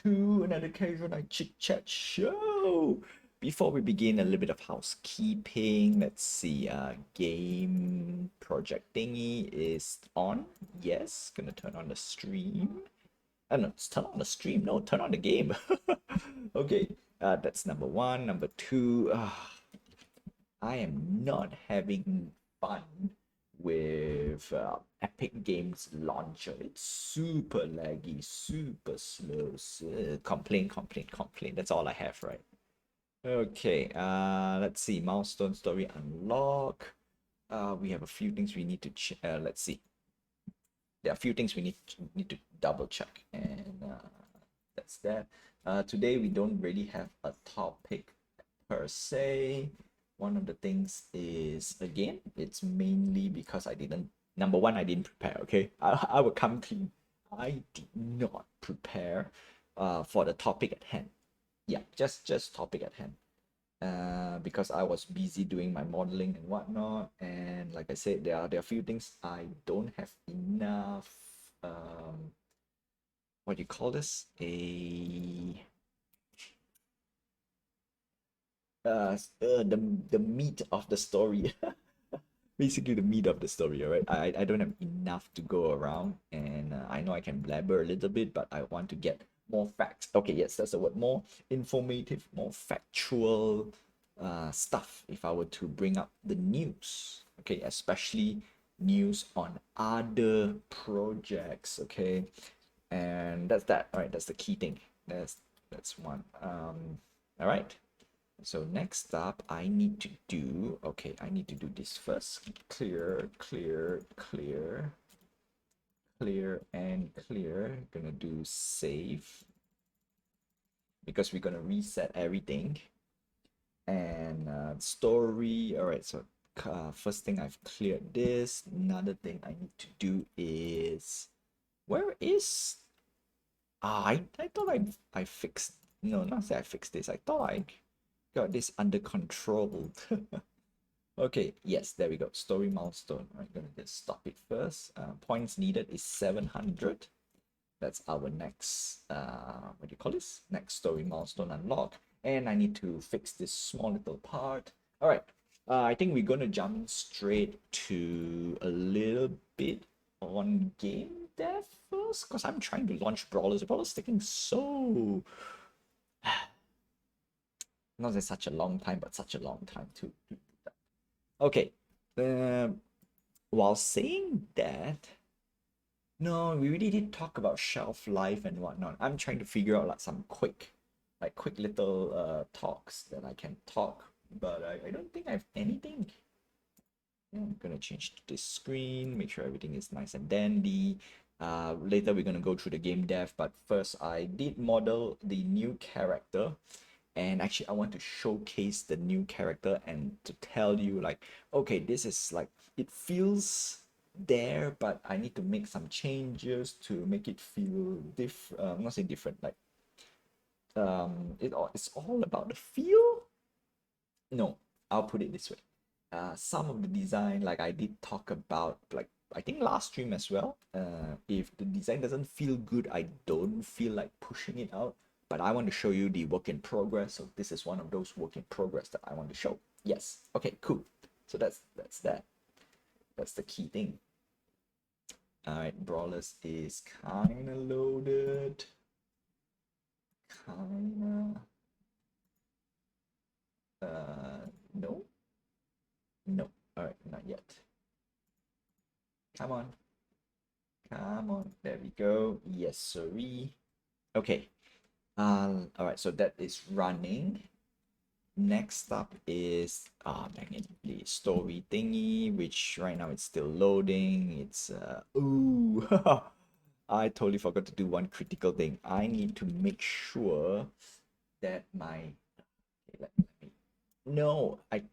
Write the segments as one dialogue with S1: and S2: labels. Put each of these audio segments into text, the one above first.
S1: to another Casual Night Chit Chat show. Before we begin, a little bit of housekeeping. Let's see. Game project thingy is on. Yes, gonna turn on the stream. No, it's turn on the stream. No, turn on the game. Okay, that's number one. Number two. I am not having fun with Epic Games launcher. It's super laggy, super slow. Complain, complain, complain. That's all I have, right? Okay, let's see. Milestone story unlock. We have a few things we need to let's see. There are a few things we need to double check, and that's that. Today we don't really have a topic per se. One of the things is, again, it's mainly because I didn't, number one, I didn't prepare. Okay, I will come clean. I did not prepare for the topic at hand. Yeah, just topic at hand. Because I was busy doing my modeling and whatnot, and like I said, there are a few things I don't have enough what do you call this, the meat of the story. Basically the meat of the story. All right, I don't have enough to go around, and I know I can blabber a little bit, but I want to get more facts. Okay, yes, that's the word. More informative, more factual stuff if I were to bring up the news. Okay, especially news on other projects. Okay, and that's that. All right, that's the key thing. That's one. All right. So next up, I need to do, okay, I need to do this first. Clear, clear, clear, clear, and clear. Gonna do save because we're gonna reset everything. And story, all right, so first thing I've cleared this. Another thing I need to do is, where is, I thought I fixed, no, not say I fixed this. I thought I got this under control. Okay, yes, there we go. Story milestone. I'm gonna just stop it first. Points needed is 700. That's our next, what do you call this? Next story milestone unlock. And I need to fix this small little part. All right, I think we're gonna jump straight to a little bit on game dev first, because I'm trying to launch Brawlers. Brawlers taking so, not that such a long time, but such a long time to do that. Okay, while saying that, no, we really did talk about shelf life and whatnot. I'm trying to figure out like some quick little talks that I can talk, but I don't think I have anything. Yeah, I'm gonna change this screen, make sure everything is nice and dandy. Later we're gonna go through the game dev, but first I did model the new character, and actually I want to showcase the new character and to tell you like, okay, this is like, it feels there, but I need to make some changes to make it feel different. Not say different, like it's all about the feel. No, I'll put it this way. Some of the design, like I did talk about, like I think last stream as well. If the design doesn't feel good, I don't feel like pushing it out. But I want to show you the work in progress. So this is one of those work in progress that I want to show. Yes. Okay. Cool. So that's that. That's the key thing. All right. Brawlers is kind of loaded. Kinda. No. No. All right. Not yet. Come on. Come on. There we go. Yes, sorry. Okay. All right. So that is running. Next up is dang it, the story thingy, which right now it's still loading. It's ooh, I totally forgot to do one critical thing. I need to make sure that my, okay, let me, no, I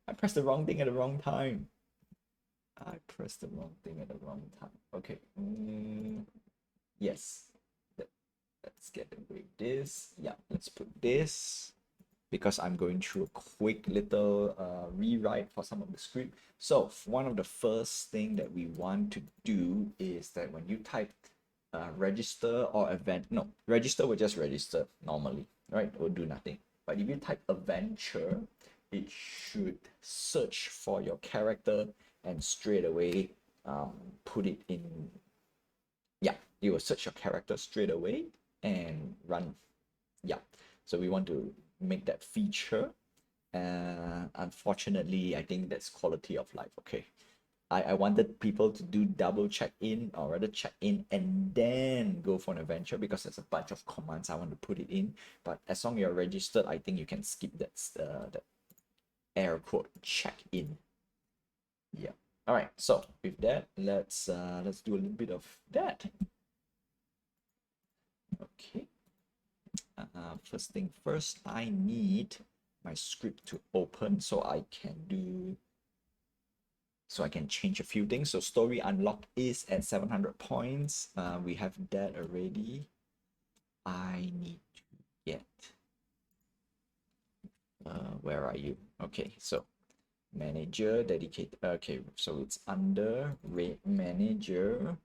S1: I pressed the wrong thing at the wrong time. I pressed the wrong thing at the wrong time. Okay. Yes. Let's get away this. Yeah, let's put this, because I'm going through a quick little rewrite for some of the script. So one of the first thing that we want to do is that when you type register or event. No, register will just register normally, right? It will do nothing. But if you type adventure, it should search for your character and straight away put it in. Yeah, it will search your character straight away and run. Yeah, so we want to make that feature. Unfortunately, I think that's quality of life. Okay, I wanted people to do double check in, or rather check in and then go for an adventure, because there's a bunch of commands I want to put it in. But as long as you're registered, I think you can skip that air quote check in. Yeah. All right. So with that, let's do a little bit of that. Okay. First thing first, I need my script to open so I can change a few things. So story unlock is at 700 points. We have that already. I need to get, where are you? Okay, so manager, dedicated. Okay, so it's under rate manager.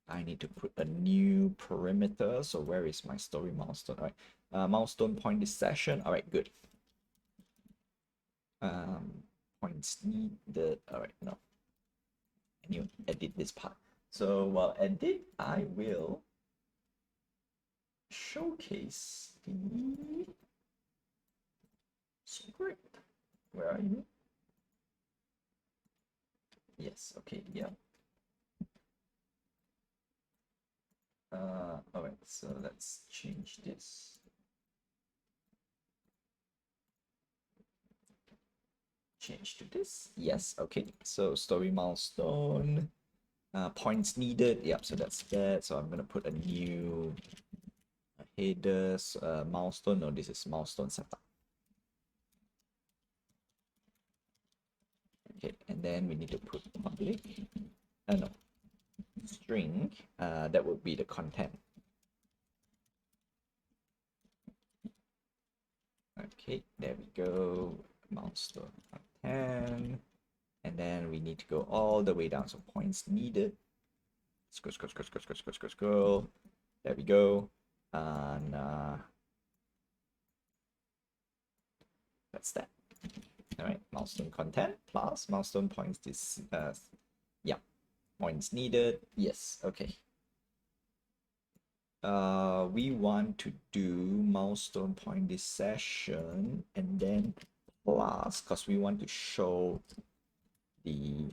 S1: I need to put a new perimeter. So where is my story milestone? All right, milestone point this session. All right, good. Points needed. All right, no. And you edit this part. So while edit, I will showcase the script. Where are you? Yes, okay, yeah. All right, so let's change this. Change to this. Yes, okay. So story milestone, points needed. Yep, so that's that. So I'm gonna put a new headers, milestone. No, this is milestone setup. Okay, and then we need to put public. No, string. That would be the content. Okay, there we go. Milestone content. And then we need to go all the way down. So points needed. Scroll, scroll, scroll, scroll, scroll, scroll, scroll, scroll. There we go. And that's that. All right, milestone content plus milestone points. This, yeah, points needed. Yes, okay. We want to do milestone point this session, and then plus, because we want to show the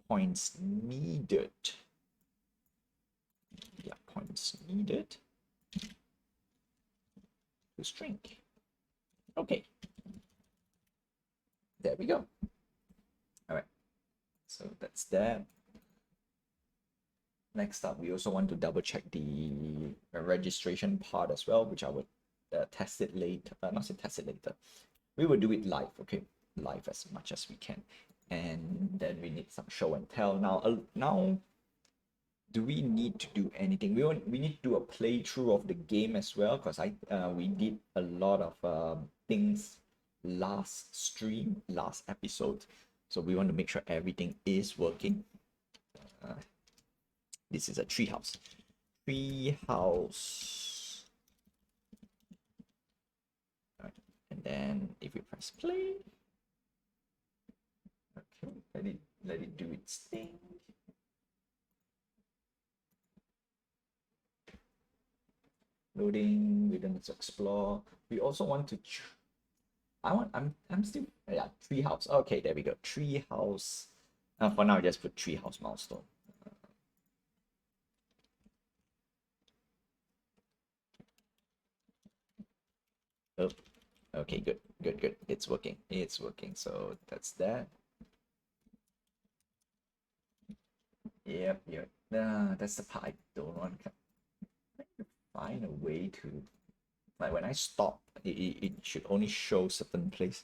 S1: points needed. Yeah, points needed to string. Okay, there we go. All right, so that's that. Next up, we also want to double check the registration part as well, which I would test it later. Not say test it later. We will do it live, okay? Live as much as we can. And then we need some show and tell. Now, do we need to do anything? We need to do a playthrough of the game as well, because we did a lot of things last stream, last episode. So we want to make sure everything is working. This is a treehouse. Treehouse. Right. And then if we press play, okay, let it do its thing. Loading, we don't need to explore. We also want to I'm still, yeah, treehouse. Okay, there we go. Treehouse. For now, just put treehouse milestone. Oh, okay, good, good, good. It's working. It's working. So that's that. Yep, yep. That's the part I don't want. Find a way to, like, when I stop, it should only show certain place.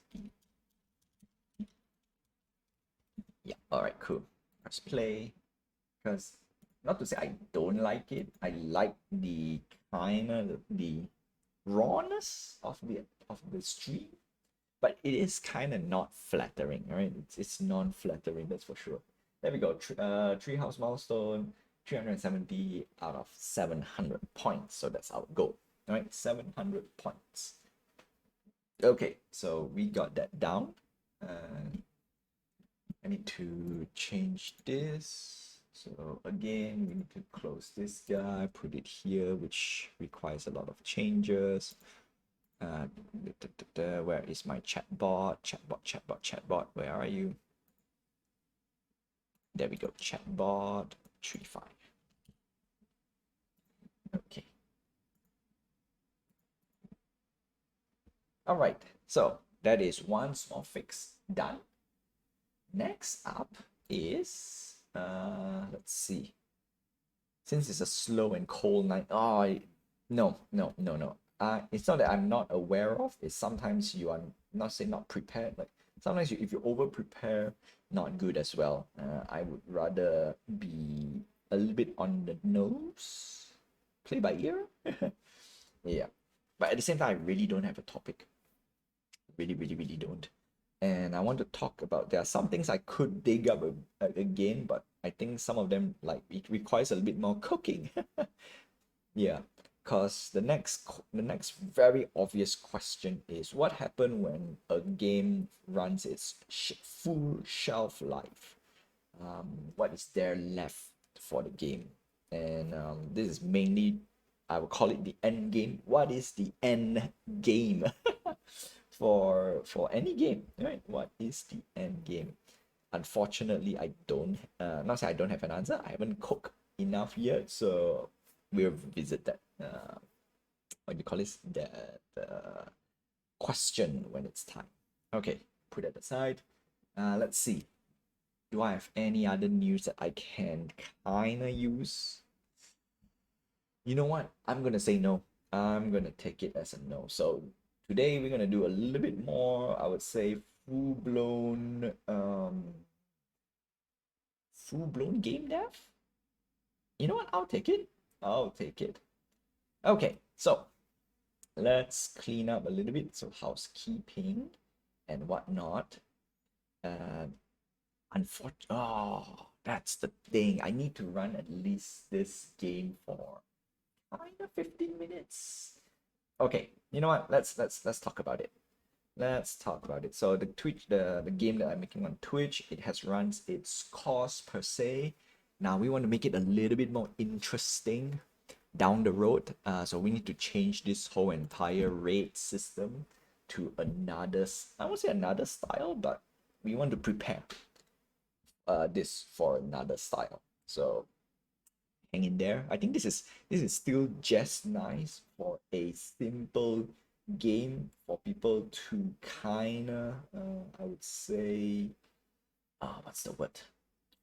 S1: Yeah. All right. Cool. Press play. Because, not to say I don't like it. I like the kind of the rawness of the stream, but it is kind of not flattering, right? It's non-flattering, that's for sure. There we go. Treehouse milestone. 370 out of 700 points. So that's our goal. All right, 700 points. Okay, so we got that down. I need to change this. So again, we need to close this guy, put it here, which requires a lot of changes. Where is my chatbot? Chatbot, where are you? There we go, chatbot 35. Okay. All right, so that is one small fix done. Next up is, let's see. Since it's a slow and cold night, no. It's not that I'm not aware of. It's sometimes you are not prepared. Like sometimes if you over prepare, not good as well. I would rather be a little bit on the nose, play by ear. Yeah, but at the same time, I really don't have a topic. Really don't. And I want to talk about, there are some things I could dig up again, but I think some of them, like, it requires a little bit more cooking. Yeah, because the next very obvious question is, what happened when a game runs its full shelf life? What is there left for the game? And this is mainly, I would call it the end game. What is the end game? For any game, right? What is the end game? Unfortunately, I don't. Not say I don't have an answer. I haven't cooked enough yet, so we'll visit that. What do you call this? The question when it's time. Okay, put that aside. Let's see. Do I have any other news that I can kinda use? You know what? I'm gonna say no. I'm gonna take it as a no. So today we're gonna do a little bit more, I would say, full blown game dev. You know what? I'll take it. I'll take it. Okay, so let's clean up a little bit. So housekeeping and whatnot. Uh, that's the thing. I need to run at least this game for kind of 15 minutes. Okay, you know what? Let's talk about it. Let's talk about it. So the Twitch, the game that I'm making on Twitch, it has runs its course per se. Now we want to make it a little bit more interesting down the road. So we need to change this whole entire rate system to another, I won't say another style, but we want to prepare this for another style. So hang in there. I think this is still just nice for a simple game for people to kinda, I would say, what's the word?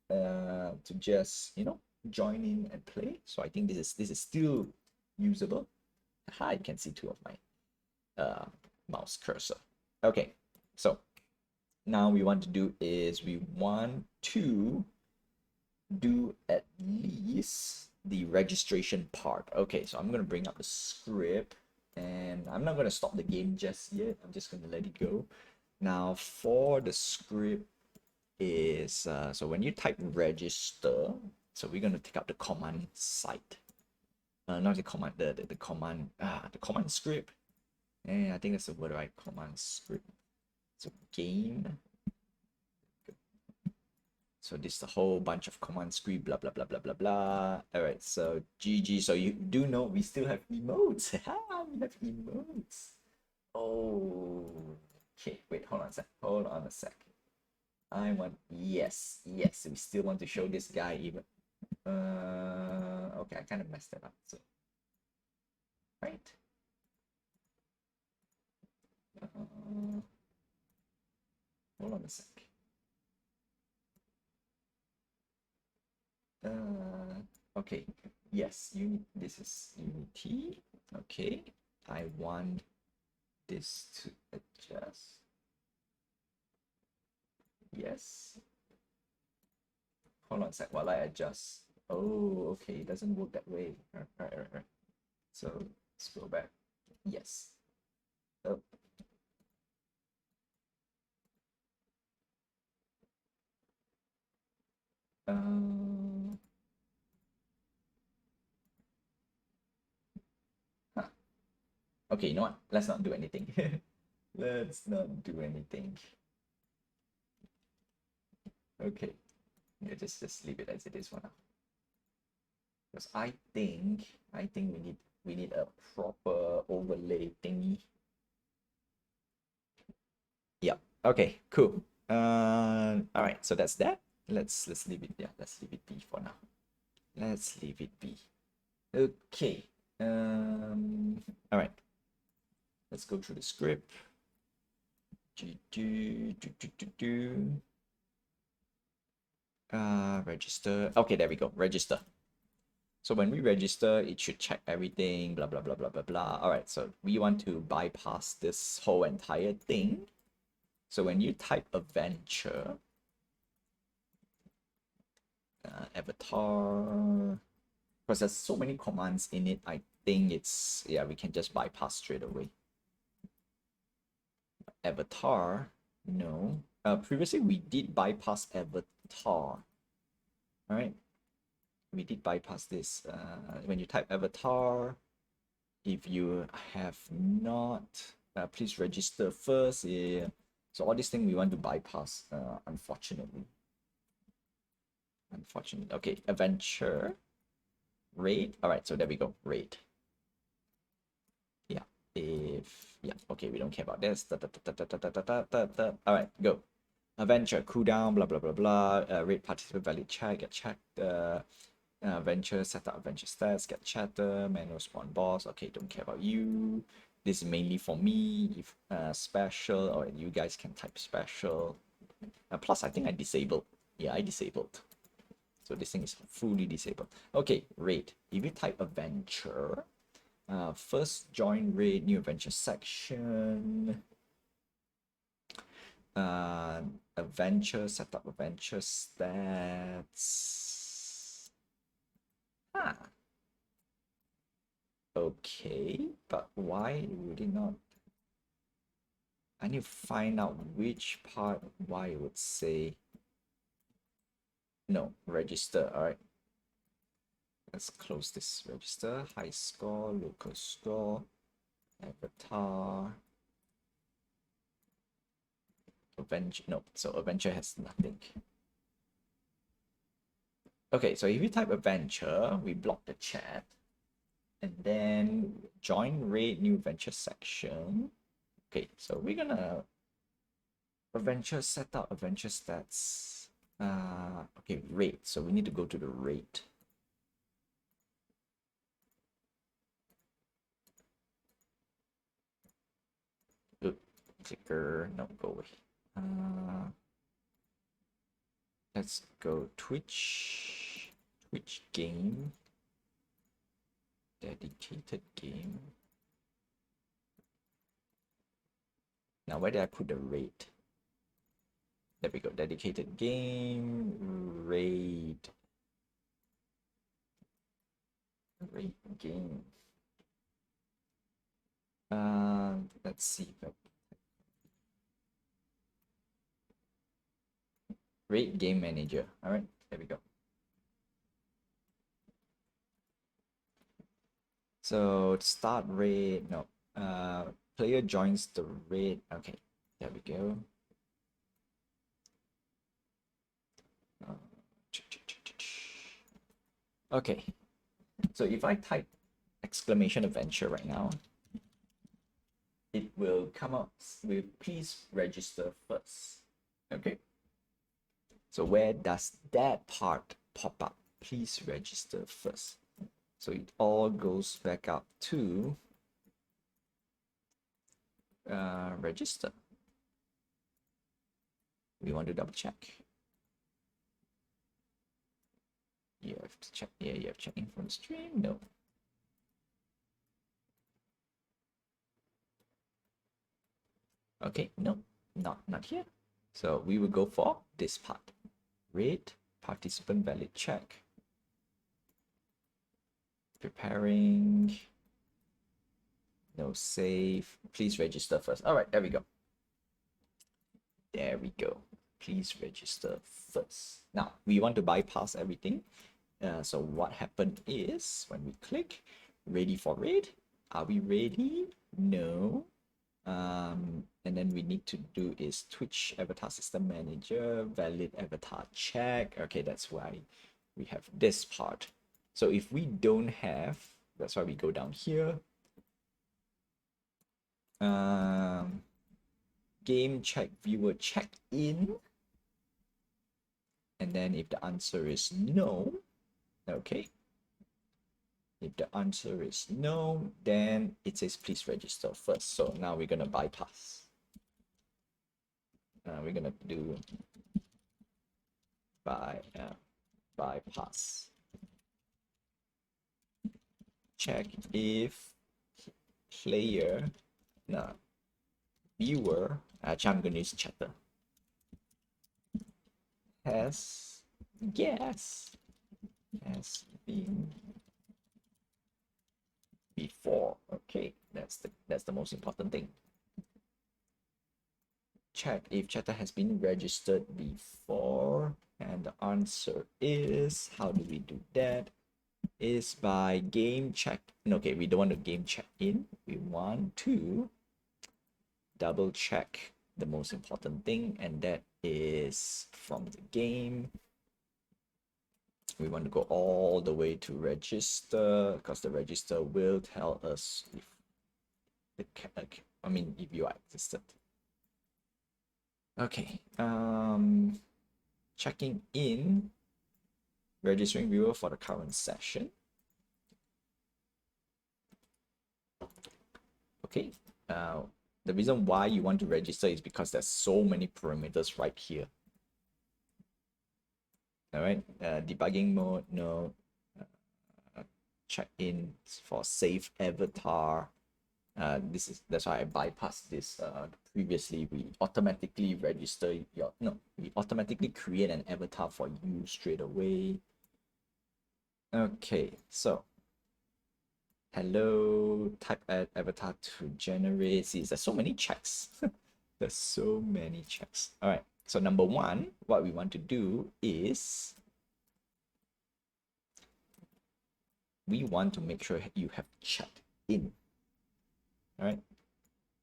S1: To just join in and play. So I think this is still usable. Aha, you can see two of my mouse cursor. Okay, so now we want to do is we want to do at least the registration part. Okay, so I'm gonna bring up the script and I'm not gonna stop the game just yet. I'm just gonna let it go. Now for the script is so when you type register, so we're gonna take out the command site. Not the command, the command script. And I think that's the word, right? Command script. So game. So this is a whole bunch of command script, blah blah blah blah blah blah. All right, so GG. So you do know we still have emotes. We have emotes. Oh, okay. Wait, hold on a sec. Hold on a sec. Yes. We still want to show this guy even. Okay, I kind of messed that up. So, right. Hold on a sec. Okay, yes, this is Unity. Okay, I want this to adjust. Yes. Hold on a sec while I adjust. Oh, okay, it doesn't work that way. Right. So let's go back. Yes. Oh. Okay, you know what? Let's not do anything. Let's not do anything. Okay. Yeah, just leave it as it is for now. Because I think we need a proper overlay thingy. Yep. Okay, cool. All right, so that's that. Let's leave it. Yeah, let's leave it be for now. Let's leave it be. Okay. All right. Let's go through the script. Register. Okay, there we go. Register. So when we register, it should check everything, blah, blah, blah, blah, blah, blah. All right, so we want to bypass this whole entire thing. So when you type adventure, avatar, because there's so many commands in it, I think it's, yeah, we can just bypass straight away. Avatar, no. Previously, we did bypass avatar. All right, we did bypass this. When you type avatar, if you have not, please register first. Yeah. So all these things we want to bypass, unfortunately. Unfortunately. Okay, adventure. Raid. All right, so there we go. Raid. Yeah. Yeah, okay, we don't care about this. All right, go. Adventure, cooldown, blah, blah, blah, blah. Raid participant valid check, get checked. Adventure, setup adventure stats, get chatter, manual spawn boss. Okay, don't care about you. This is mainly for me. If special, or you guys can type special. Plus, I think I disabled. Yeah, I disabled. So this thing is fully disabled. Okay, raid. If you type adventure, first join raid, new adventure section. Adventure, setup adventure stats. Okay, but why would it not? I need to find out which part why it would say no, register. All right, let's close this. Register, high score, local score, avatar, adventure. No, so adventure has nothing. Okay, so if you type adventure, we block the chat, and then join raid new adventure section. Okay, so we're gonna adventure setup, adventure stats. Okay, rate. So we need to go to the rate. Oop, clicker, no, go away. Let's go Twitch game, dedicated game. Now where did I put the rate? There we go, dedicated game, raid game. Let's see if I raid game manager. All right, there we go. So start raid, no, player joins the raid. Okay, there we go. Okay, so if I type exclamation adventure right now, it will come up with please register first. Okay, so where does that part pop up? Please register first. So it all goes back up to register. We want to double check. You have to check. Yeah, you have checking from the stream. No. Okay, no, not here. So we will go for this part. Raid participant valid check. Preparing. No save. Please register first. All right, there we go. There we go. Please register first. Now we want to bypass everything. So what happened is when we click ready for raid, Are we ready? No. And then we need to do is Twitch Avatar System Manager, valid avatar check. Okay, that's why we have this part. So if we don't have, that's why we go down here. Game check viewer check in. And then if the answer is no, okay. If the answer is no, then it says please register first. So now we're gonna bypass. We're gonna do bypass. Check if player, no, viewer, actually I'm gonna use chatter, has been before. Okay, that's the most important thing. Check if chatter has been registered before, and the answer is, how do we do that? Is by game check. Okay, we don't want to game check in. We want to double check the most important thing, and that is from the game. We want to go all the way to register, because the register will tell us if if you are existed. Okay, checking in, registering viewer for the current session. Okay, the reason why you want to register is because there's so many parameters right here. All right, debugging mode, no. Check in for save avatar. That's why I bypassed this. Previously, we automatically register we automatically create an avatar for you straight away. Okay, so hello, type add avatar to generate. See, there's so many checks. There's so many checks. All right, so number one, what we want to do is we want to make sure you have checked in. All right,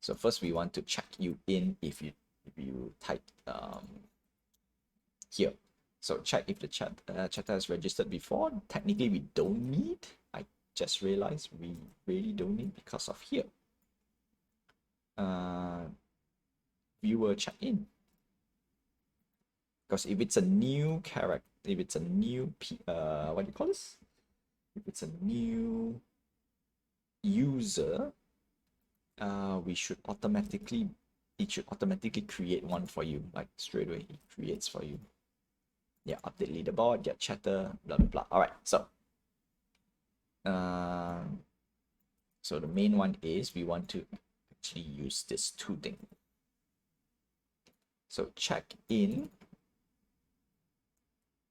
S1: so first we want to check you in if you type here. So check if the chatter is registered before. Technically we don't need. I just realized we really don't need because of here. Viewer check in. Because if it's a new character, if it's a new what do you call this? If it's a new user, it should automatically create one for you, like straight away it creates for you. Yeah, update leaderboard, get chatter, blah blah blah. All right, so so the main one is we want to actually use this two thing. So check in.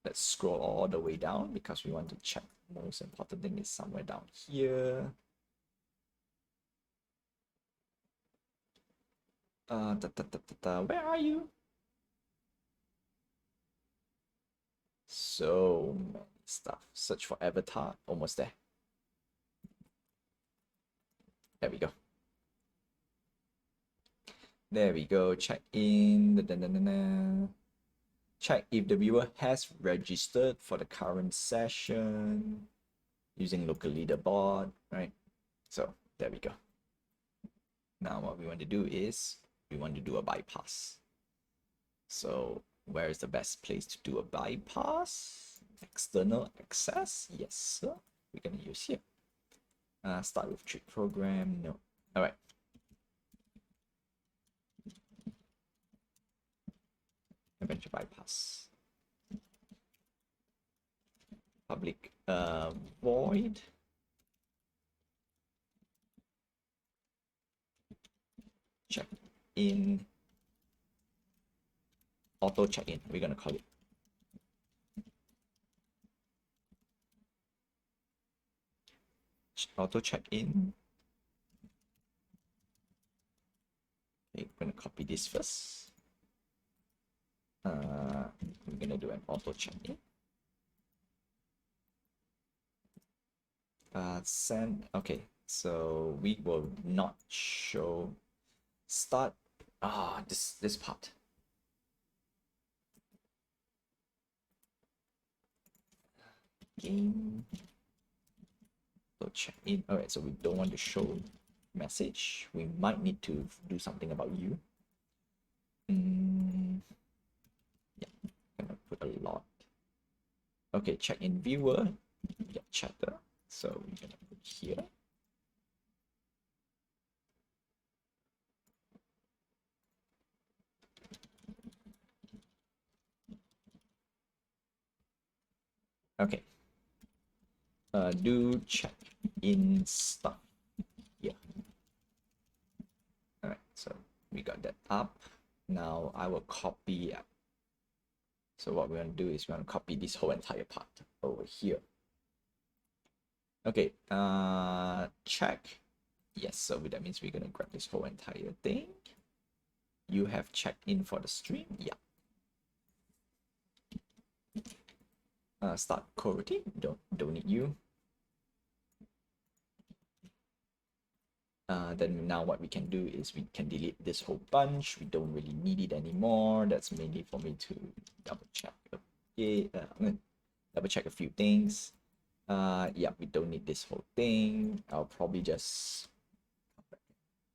S1: Let's scroll all the way down because we want to check. The most important thing is somewhere down here. Where are you? So many stuff. Search for avatar. Almost there. There we go. There we go. Check in. Check if the viewer has registered for the current session using local leaderboard, right? So there we go. Now what we want to do is we want to do a bypass. So where is the best place to do a bypass? External access? Yes, sir. We're going to use here. Start with Chit program. No. All right. Adventure bypass. Public void. Check in. Auto check in. We're going to call it. Auto check in. Okay, I'm going to copy this first. We're going to do an auto check in. Send. Okay, So we will not show start this part. Game. So check in. All right, so we don't want to show message. We might need to do something about you. Yeah, I'm gonna put a lot. Okay, check in viewer. Yeah, chatter. So we're gonna put here. Okay. Do check in stuff. Yeah. All right. So we got that up. Now I will copy. So what we're gonna do is we're gonna copy this whole entire part over here. Okay. Check. Yes. So that means we're gonna grab this whole entire thing. You have checked in for the stream. Yeah. Start coroutine. Don't need you. Then now what we can do is we can delete this whole bunch. We don't really need it anymore. That's mainly for me to double check. Okay, double check a few things. Yeah, we don't need this whole thing. I'll probably just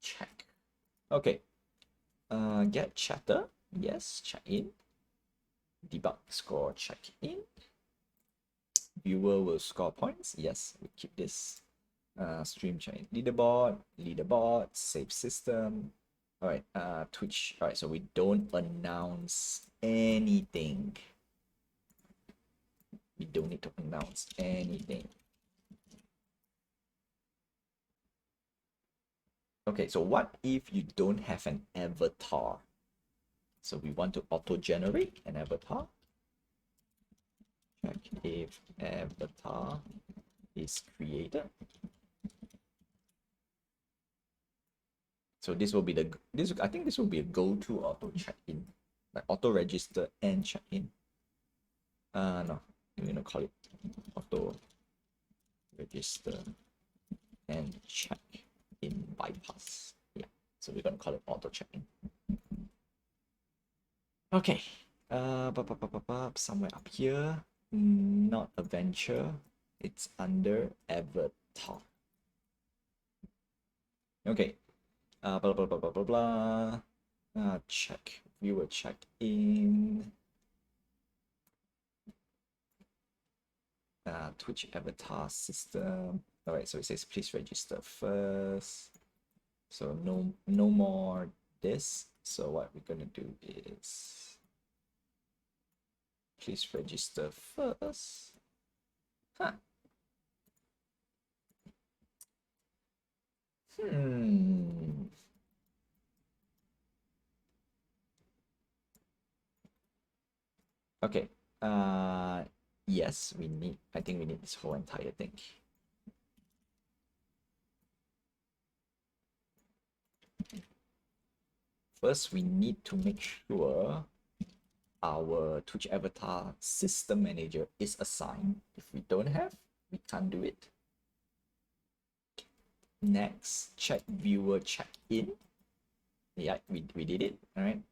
S1: check. Okay. Get chatter. Yes, check in. Debug score check in. Viewer will score points. Yes, we keep this. Stream chain leaderboard, save system. All right, Twitch. All right, so we don't announce anything. We don't need to announce anything. Okay, so what if you don't have an avatar? So we want to auto-generate an avatar. Check if avatar is created. So this will be I think this will be a go-to auto check-in, like auto register and check-in. No, I'm gonna call it auto register and check in bypass. Yeah, so we're gonna call it auto check-in. Okay, somewhere up here, not adventure, it's under avatar. Okay, blah blah blah blah blah blah. Check viewer check in. Twitch avatar system. All right, so it says please register first. So no more this. So what we're gonna do is please register first. Huh. Okay. Yes, I think we need this whole entire thing. First, we need to make sure our Twitch avatar system manager is assigned. If we don't have, we can't do it. Next, check viewer check in. Yeah, we did it. All right.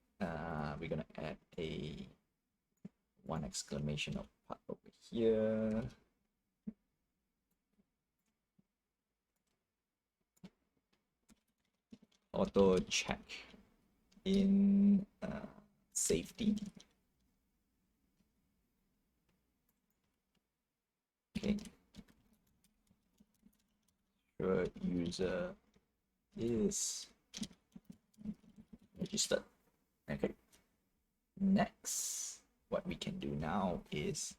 S1: We're gonna add a one exclamation of part over here. Auto check in safety. Okay. Sure user is registered. Okay. Next, what we can do now is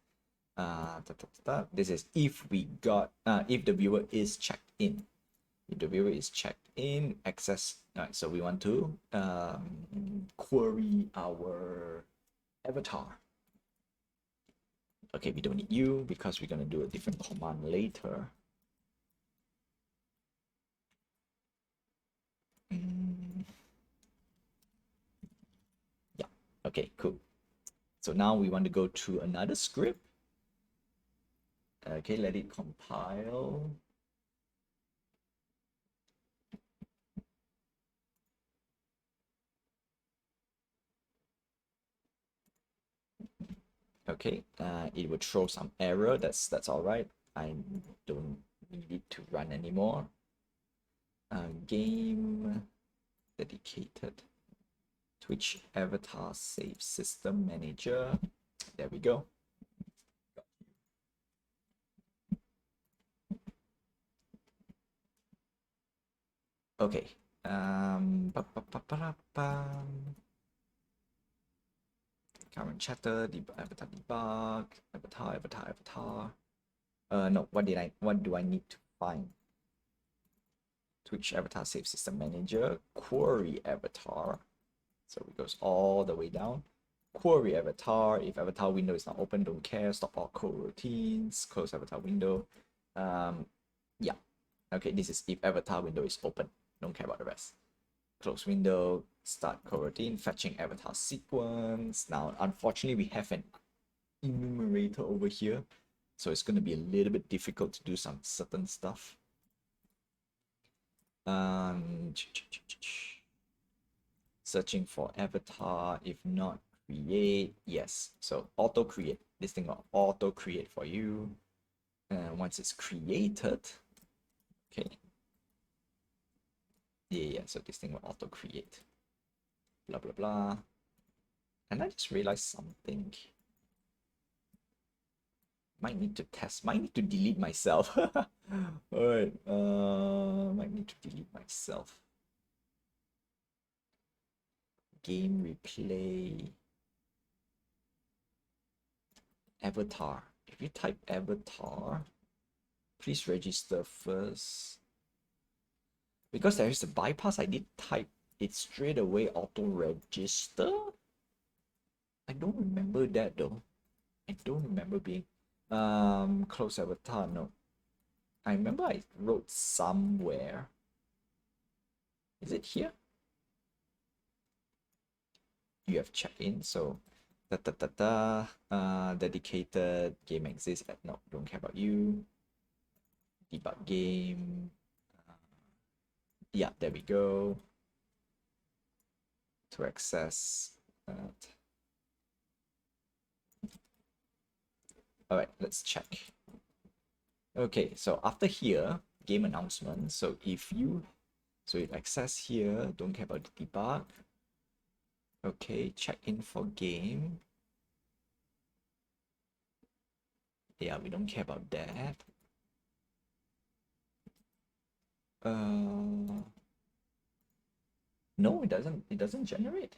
S1: this is if we got if the viewer is checked in. If the viewer is checked in, access. All right, so we want to query our avatar. Okay, we don't need you because we're gonna do a different command later. Yeah, okay, cool. So now we want to go to another script. Okay, let it compile. Okay, it would throw some error. That's all right. I don't need it to run anymore. Game dedicated Twitch avatar save system manager. There we go. Okay. Current chatter, avatar debug, avatar. No, what do I need to find? Twitch avatar save system manager, query avatar. So it goes all the way down. Query avatar. If avatar window is not open, don't care. Stop all coroutines. Close avatar window. Yeah. Okay, this is if avatar window is open. Don't care about the rest. Close window. Start coroutine. Fetching avatar sequence. Now, unfortunately, we have an enumerator over here, so it's going to be a little bit difficult to do some certain stuff. Searching for avatar. If not, create. Yes, so auto create. This thing will auto create for you, and once it's created, okay, yeah, so this thing will auto create, blah blah blah. And I just realized something. Might need to test, might need to delete myself. All right, might need to delete myself. Game replay. Avatar. If you type avatar, please register first. Because there is a bypass, I did type it straight away auto register. I don't remember that though. I don't remember being close avatar. No, I remember I wrote somewhere. Is it here? You have checked in, so dedicated game exists. No, don't care about you. Debug game. Yeah, there we go. To access that. All right, let's check. Okay, so after here, game announcement. So if you access here, don't care about the debug. Okay, check in for game. Yeah, we don't care about that. No, it doesn't. It doesn't generate.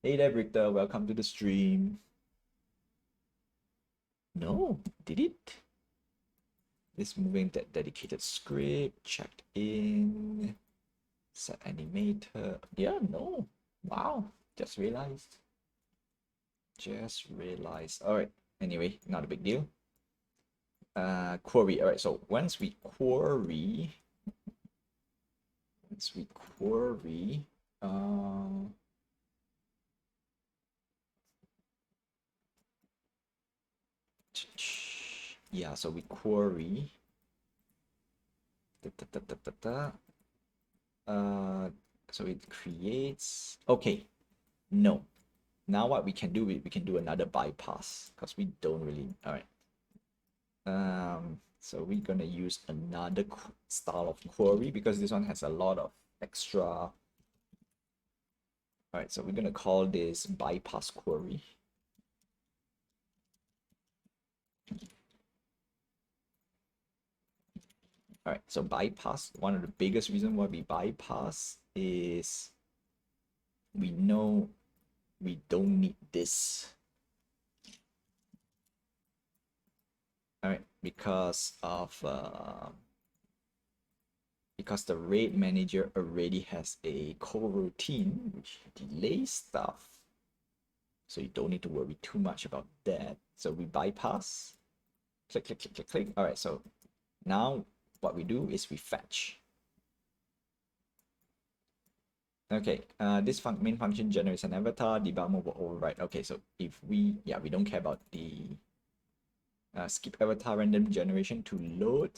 S1: Hey there, Britta. Welcome to the stream. No, did it? This moving that dedicated script checked in. Set animator. Yeah, no. Wow. Just realized. All right. Anyway, not a big deal. Query. All right. So once we query, yeah. So we query. So it creates. Okay. No. Now what we can do, we can do another bypass because we don't really. All right. So we're gonna use another style of query because this one has a lot of extra. All right, so we're gonna call this bypass query. All right, so bypass, one of the biggest reasons why we bypass is we know we don't need this. All right, because the rate manager already has a coroutine which delays stuff. So you don't need to worry too much about that. So we bypass, click, click, click, click, click. All right, so now what we do is we fetch. Okay, this main function generates an avatar, debug mode will override. Okay, so if we don't care about the skip avatar random generation to load.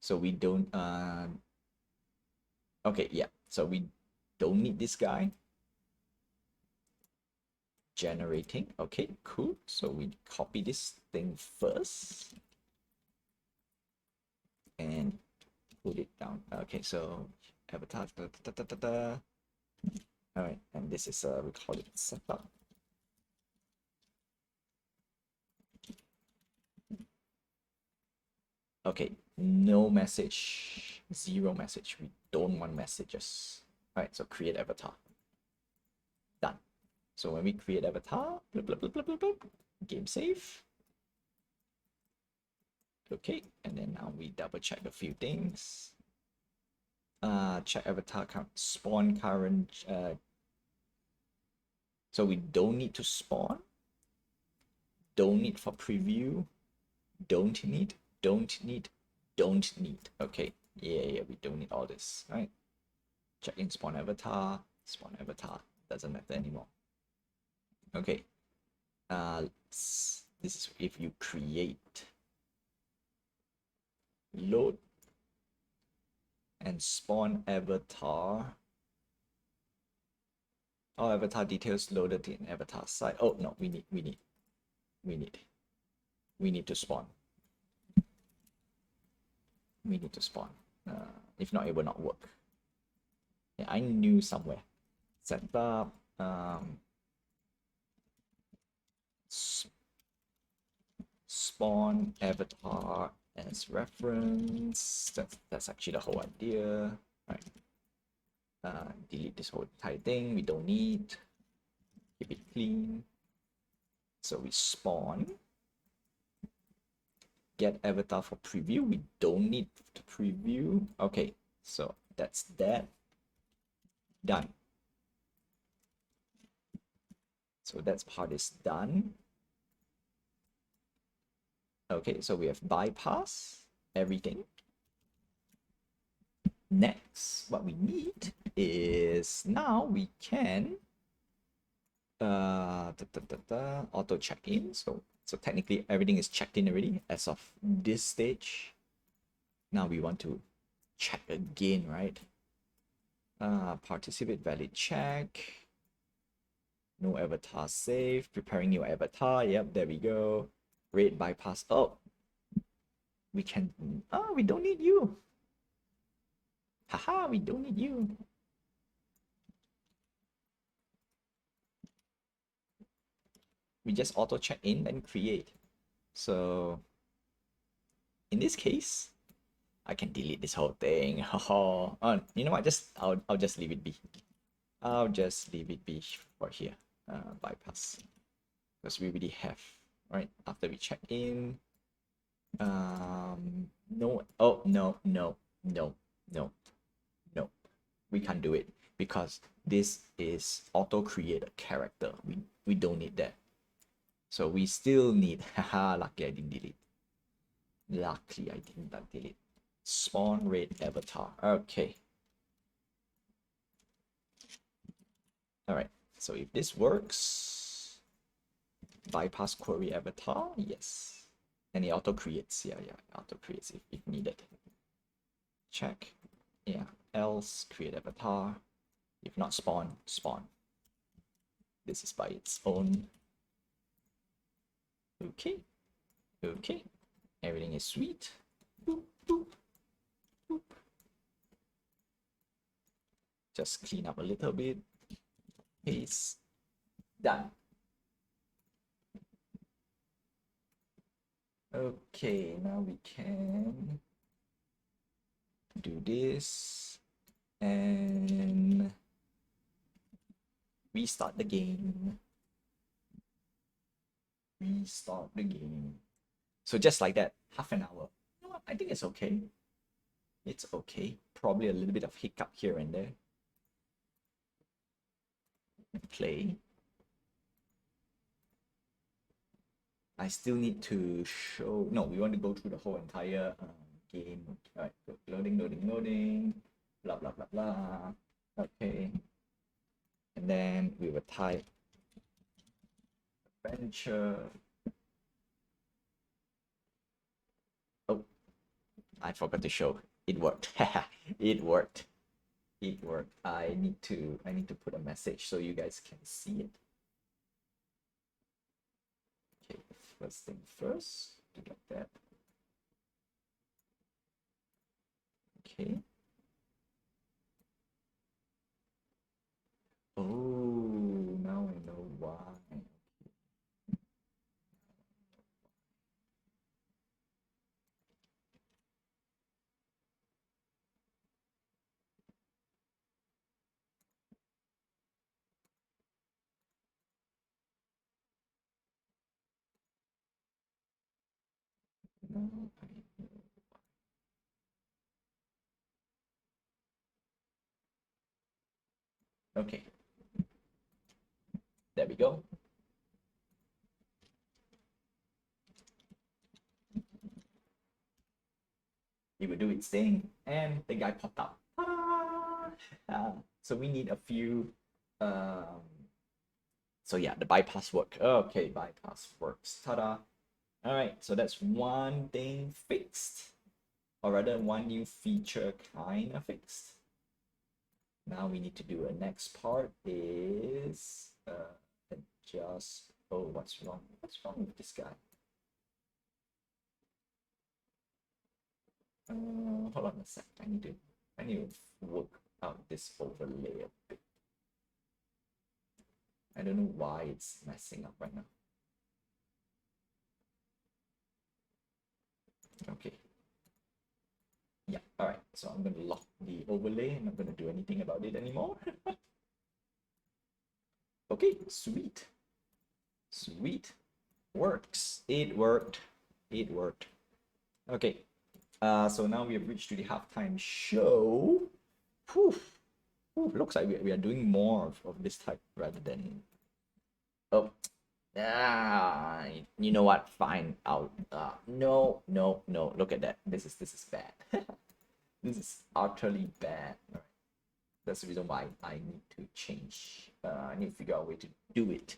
S1: So we don't, okay, yeah, so we don't need this guy. generating. Okay, cool. So we copy this thing first and put it down. Okay, so avatar. All right, and this is we call it setup. Okay, no message, zero message. We don't want messages. All right, so create avatar. Done. So when we create avatar, blah, blah, blah, blah, blah, blah, game save. Okay, and then now we double check a few things. Check avatar count, spawn current. So we don't need to spawn. Don't need for preview. Don't need. Okay, yeah, we don't need all this, right? Check in spawn avatar, doesn't matter anymore. Okay, this is if you create, load, and spawn avatar. All avatar details loaded in avatar side. Oh no, we need to spawn. We need to spawn. If not, it will not work. Yeah, I knew somewhere. Setup. Spawn avatar as reference. That's actually the whole idea. Right. Delete this whole entire thing. We don't need. Keep it clean. So we spawn. Get avatar for preview. We don't need to preview. Okay, so that's that. Done. So that part is done. Okay, so we have bypass everything. Next, what we need is now we can auto check-in. So technically everything is checked in already as of this stage. Now we want to check again, right? Participate valid check. No avatar saved. Preparing new avatar. Yep, there we go. Rate bypass. Oh, we can. Oh, we don't need you. Haha, we don't need you. We just auto check in and create. So in this case, I can delete this whole thing. Oh, you know what? I'll just leave it be. I'll just leave it be for here. Bypass, because we already have, right? After we check in, no. Oh no. We can't do it because this is auto create a character. We don't need that. So we still need. Haha, lucky I didn't delete. Luckily I did not delete. Spawn rate avatar. Okay. All right. So if this works, bypass query avatar. Yes. And it auto creates. Yeah. Auto creates if needed. Check. Yeah. Else create avatar. If not spawn. This is by its own. Okay. Everything is sweet. Boop, boop, boop. Just clean up a little bit. Paste. Done. Okay, now we can do this and restart the game. So just like that, half an hour. You know what? I think it's okay. It's okay. Probably a little bit of hiccup here and there. Play. I still need to show. No, we want to go through the whole entire game. All right, loading. Blah blah blah blah. Okay. And then we will type adventure. Oh, I forgot to show. It worked. It worked. I need to put a message so you guys can see it. First thing first, do like that. Okay. Oh, now I know why. Now I know. Okay, there we go. It will do its thing, and the guy popped up. So we need a few. So yeah, the bypass work. Okay, bypass works. Ta-da! All right, so that's one thing fixed, or rather, one new feature kind of fixed. Now we need to do a next part is adjust. Oh, what's wrong? What's wrong with this guy? Hold on a sec. I need to work out this overlay a bit. I don't know why it's messing up right now. Okay. Yeah, all right. So I'm going to lock the overlay. I'm not going to do anything about it anymore. Okay, sweet. Sweet. Works. It worked. It worked. Okay. So now we have reached to the halftime show. Whew. Whew. Looks like we are doing more of this type rather than... Oh, you know what? Fine. No, no, no. Look at that. This is bad. This is utterly bad. All right. That's the reason why I need to change. I need to figure out a way to do it.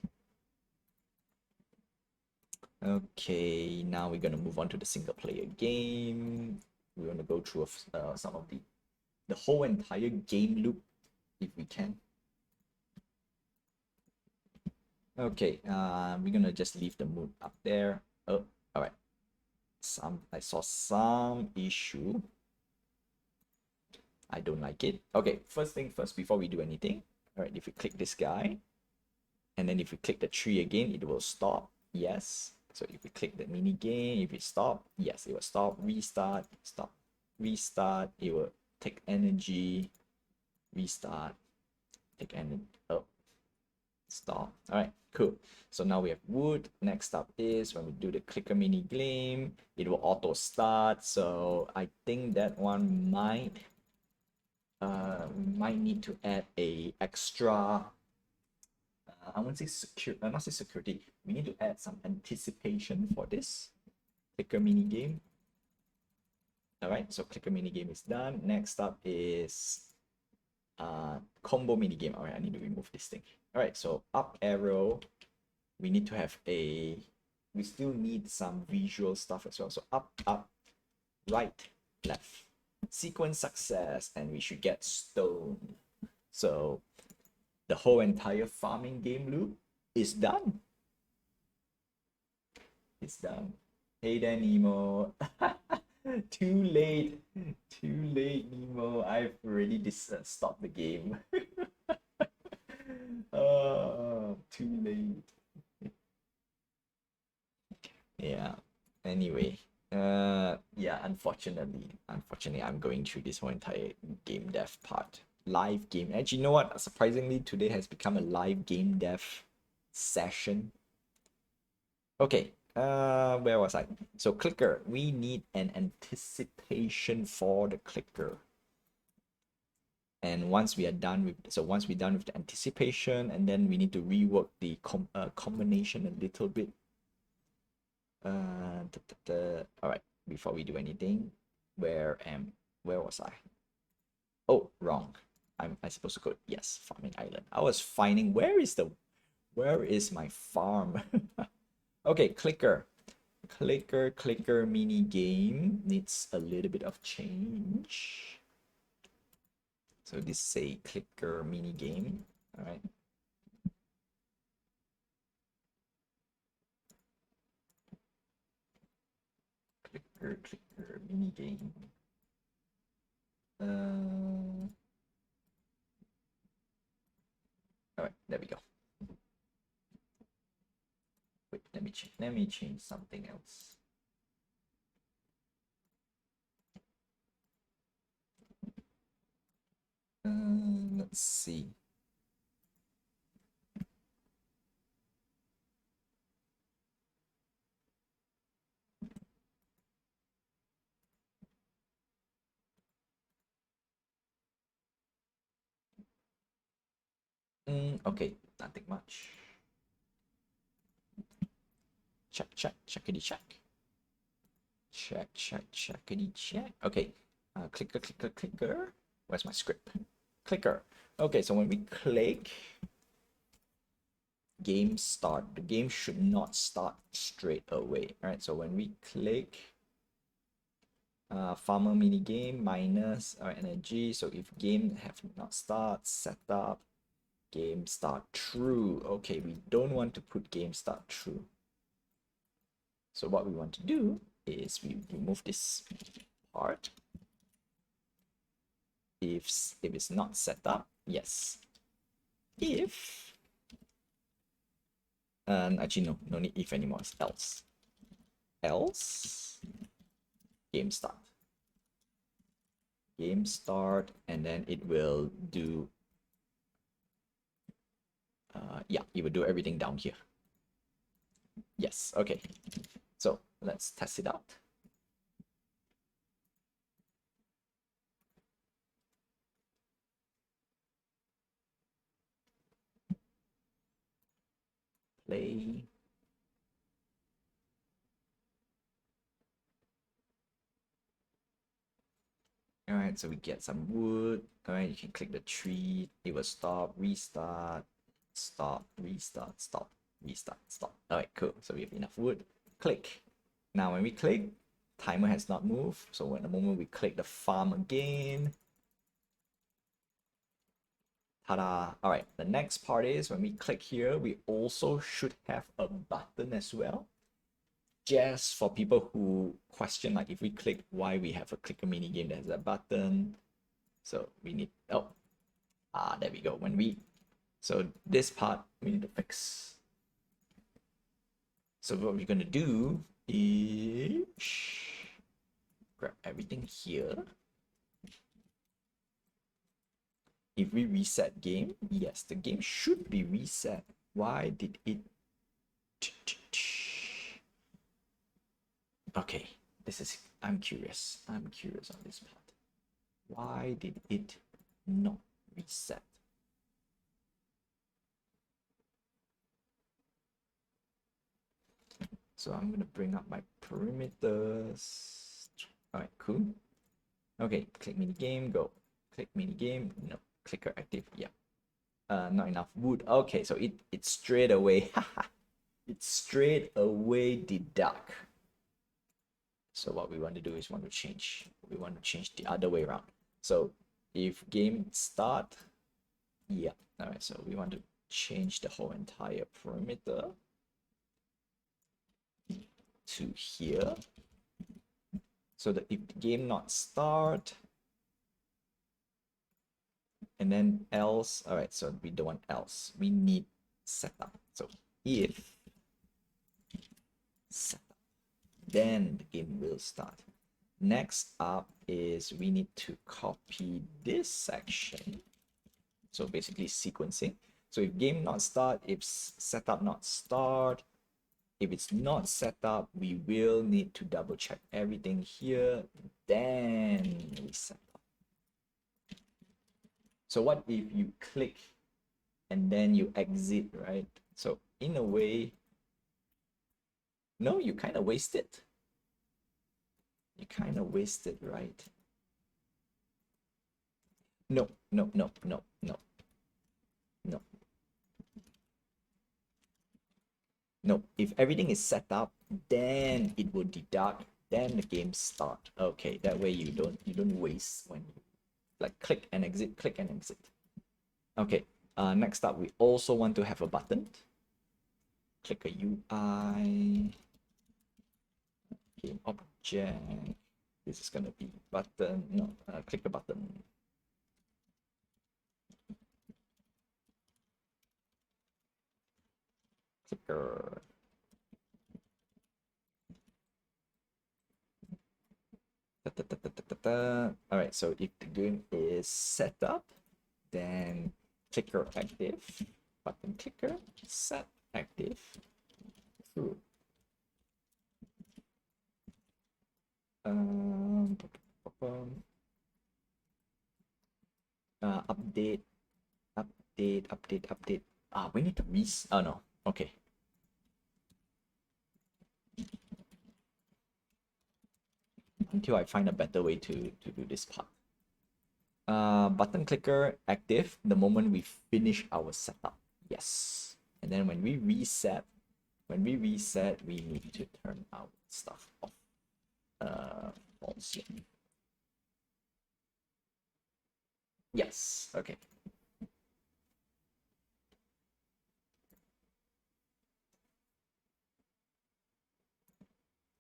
S1: Okay, now we're gonna move on to the single player game. We're gonna go through some of the whole entire game loop if we can. Okay, we're gonna just leave the mood up there. Oh, all right. I saw some issue. I don't like it. Okay, first thing first, before we do anything. All right, if we click this guy, and then if we click the tree again, it will stop. Yes. So if we click the mini game, if it stop, yes, it will stop. Restart, stop, restart. It will take energy. Restart, take energy. Oh, stop. All right, cool. So now we have wood. Next up is when we do the clicker mini game, it will auto start. So I think that one might need to add a extra. I won't say secure, not say security. We need to add some anticipation for this clicker mini game. All right, so clicker mini game is done. Next up is combo mini game. All right, I need to remove this thing. All right, so up arrow. We need to have a. We still need some visual stuff as well. So up, up, right, left. Sequence success, and we should get stone. So the whole entire farming game loop is done. It's done. Hey there, Nemo. Too late. Too late, Nemo. I've already stopped the game. Too late. Yeah. Anyway. Yeah, unfortunately, I'm going through this whole entire game dev part. Live game. Actually, you know what? Surprisingly, today has become a live game dev session. Okay, where was I? So clicker, we need an anticipation for the clicker. And once we are done with, once we're done with the anticipation, and then we need to rework the combination a little bit. All right, before we do anything, where was I? Oh, wrong. I supposed to go, yes, farming island. I was finding where is my farm? Okay, clicker. Clicker mini game needs a little bit of change. So this is a clicker mini game. All right. clicker, mini game. All right, there we go. Wait, let me change something else. Let's see. Okay, nothing much. Checkity check. Checkity check. Okay, clicker. Where's my script? Clicker. Okay, so when we click, game start. The game should not start straight away. All right, so when we click, farmer mini game minus our energy. So if game have not start, setup, game start true. Okay, we don't want to put game start true. So what we want to do is we remove this part. If it's not set up, yes. If actually no need if anymore, it's else. Else game start. Game start, and then it will do yeah, it will do everything down here. Yes, okay. So let's test it out. Play. All right, so we get some wood. All right, you can click the tree. It will stop, restart, stop, restart, stop, restart, stop. All right, cool. So we have enough wood. Click. Now when we click, timer has not moved. So when the moment we click the farm again, ta-da. All right, the next part is when we click here, we also should have a button as well. Just for people who question, like if we click, why we have a clicker mini game that has a button. So we need, there we go. So this part we need to fix. So what we're gonna do is grab everything here. If we reset game, yes, the game should be reset. Why did it? Okay, I'm curious. I'm curious on this part. Why did it not reset? So I'm gonna bring up my perimeters. All right, cool. Okay, click mini game, go. Click mini game, no. Clicker active, yeah. Not enough wood. Okay, so it straight away, it straight away deduct. So what we want to do is we want to change the other way around. So if game start, yeah. All right, so we want to change the whole entire perimeter to here. So that if the game not start, and then else, all right, so we don't want else, we need setup. So if setup, then the game will start. Next up is we need to copy this section. So basically sequencing. So if game not start, if setup not start, if it's not set up, we will need to double check everything here, then we set up. So what if you click and then you exit, right? So in a way, no, you kind of waste it. You kind of waste it, right? No. No, if everything is set up, then it will deduct, then the game start. Okay, that way you don't waste when you like click and exit, click and exit. Okay, next up we also want to have a button. Click a UI. Game Jack. This is gonna be button. No, click the button. Clicker. All right, so if the game is set up, then clicker active, button clicker, set active, true. Um, update, update. Ah, we need to oh no, okay. Until I find a better way to do this part. Button clicker active the moment we finish our setup. Yes. And then when we reset, we need to turn our stuff off. False. Yes. Okay.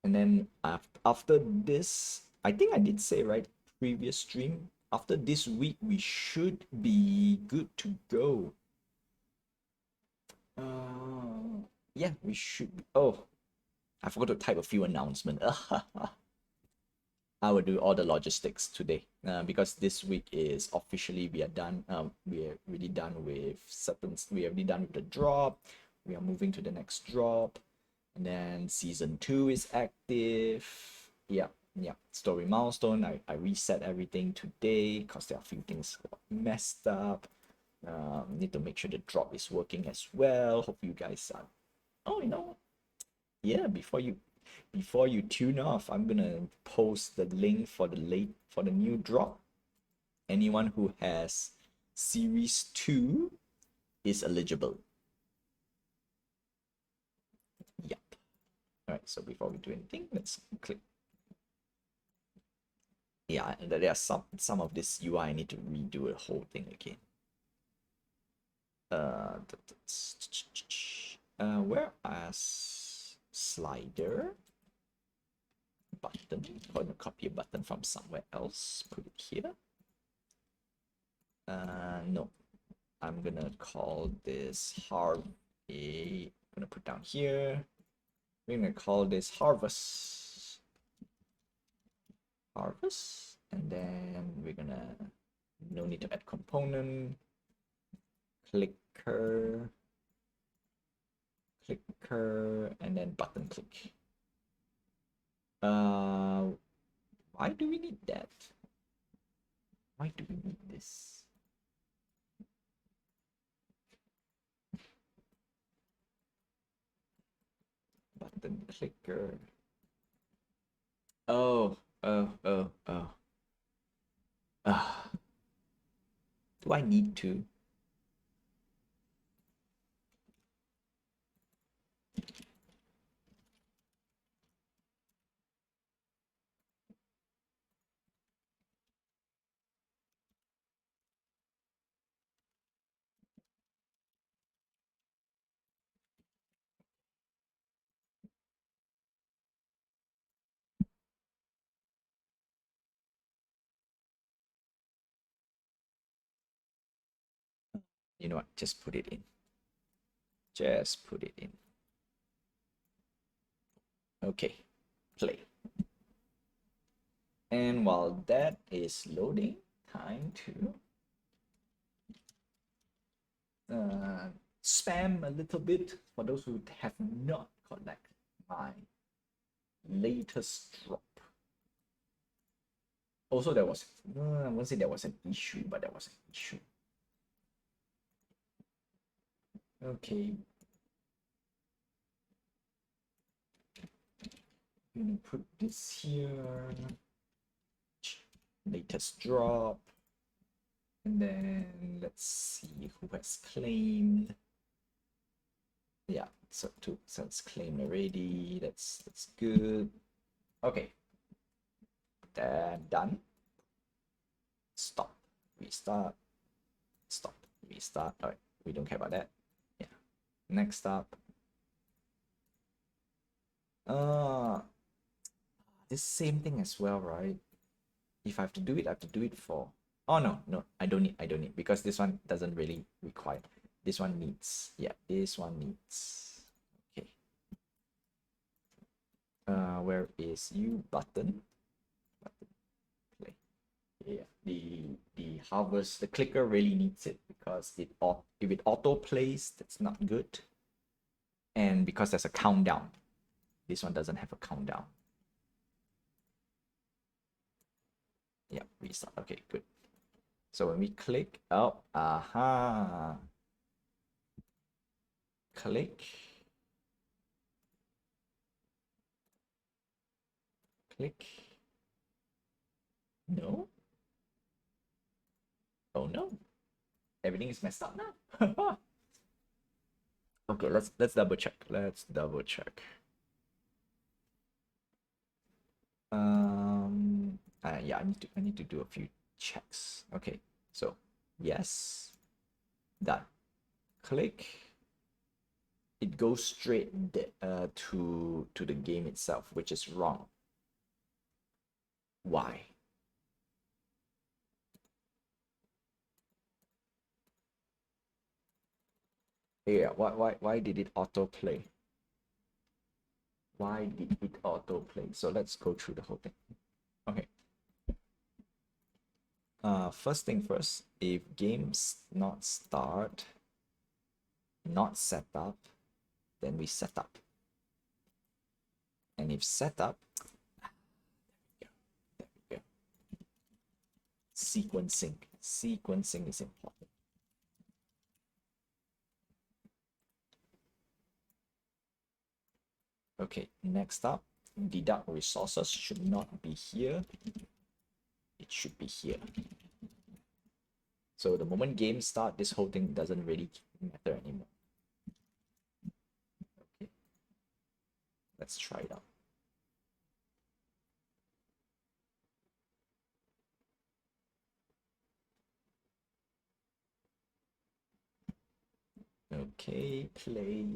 S1: And then after this, I think I did say, right, previous stream, after this week we should be good to go. Yeah, we should be. Oh, I forgot to type a few announcements. I will do all the logistics today because this week is officially we are done. We are really done with certain. We are already done with the drop. We are moving to the next drop, and then season 2 is active. Yeah, yeah. Story milestone. I reset everything today because there are a few things messed up. Need to make sure the drop is working as well. Hope you guys are. Oh, you know, yeah. Before you tune off, I'm gonna post the link for the new drop. Anyone who has series 2 is eligible. Yep. All right, so before we do anything, let's click. Yeah, there are some of this UI I need to redo the whole thing again. Where as slider button? I'm going to copy a button from somewhere else. Put it here. No, I'm gonna call this I'm gonna put down here. We're gonna call this harvest. And then we're gonna no need to add component. Clicker, and then button click. Why do we need that? Why do we need this? Button clicker. Oh. Do I need to? You know what? Just put it in. Just put it in. Okay, play. And while that is loading, time to spam a little bit for those who have not collected my latest drop. Also, there was, I won't say there was an issue, but there was an issue. Okay. I'm gonna put this here. Latest drop. And then let's see who has claimed. Yeah, so it's claimed already. That's good. Okay. Then done. Stop. Restart. Stop. Restart. All right. We don't care about that. Yeah. Next up. This same thing as well, right? If I have to do it, I have to do it for. Oh no, no, I don't need because this one doesn't really require. This one needs. Yeah, this one needs. Okay. Where is you button? Button play. Yeah, the harvest, the clicker really needs it because if it auto plays, that's not good. And because there's a countdown, this one doesn't have a countdown. Yeah, restart. Okay, good. So when we click, oh, aha, click, click. No. Oh no. Everything is messed up now. Okay, let's double check. Let's double check. Yeah, I need to do a few checks. Okay, so yes, done. Click. It goes straight to the game itself, which is wrong. Why? Yeah, why did it autoplay? Why did it autoplay? So let's go through the whole thing. Okay. First thing first, if games not start, not set up, then we set up. And if set up, there we go. Sequencing. Sequencing is important. Okay, next up, deduct resources should not be here. It should be here. So the moment game start, this whole thing doesn't really matter anymore. Okay, let's try it out. Okay, play.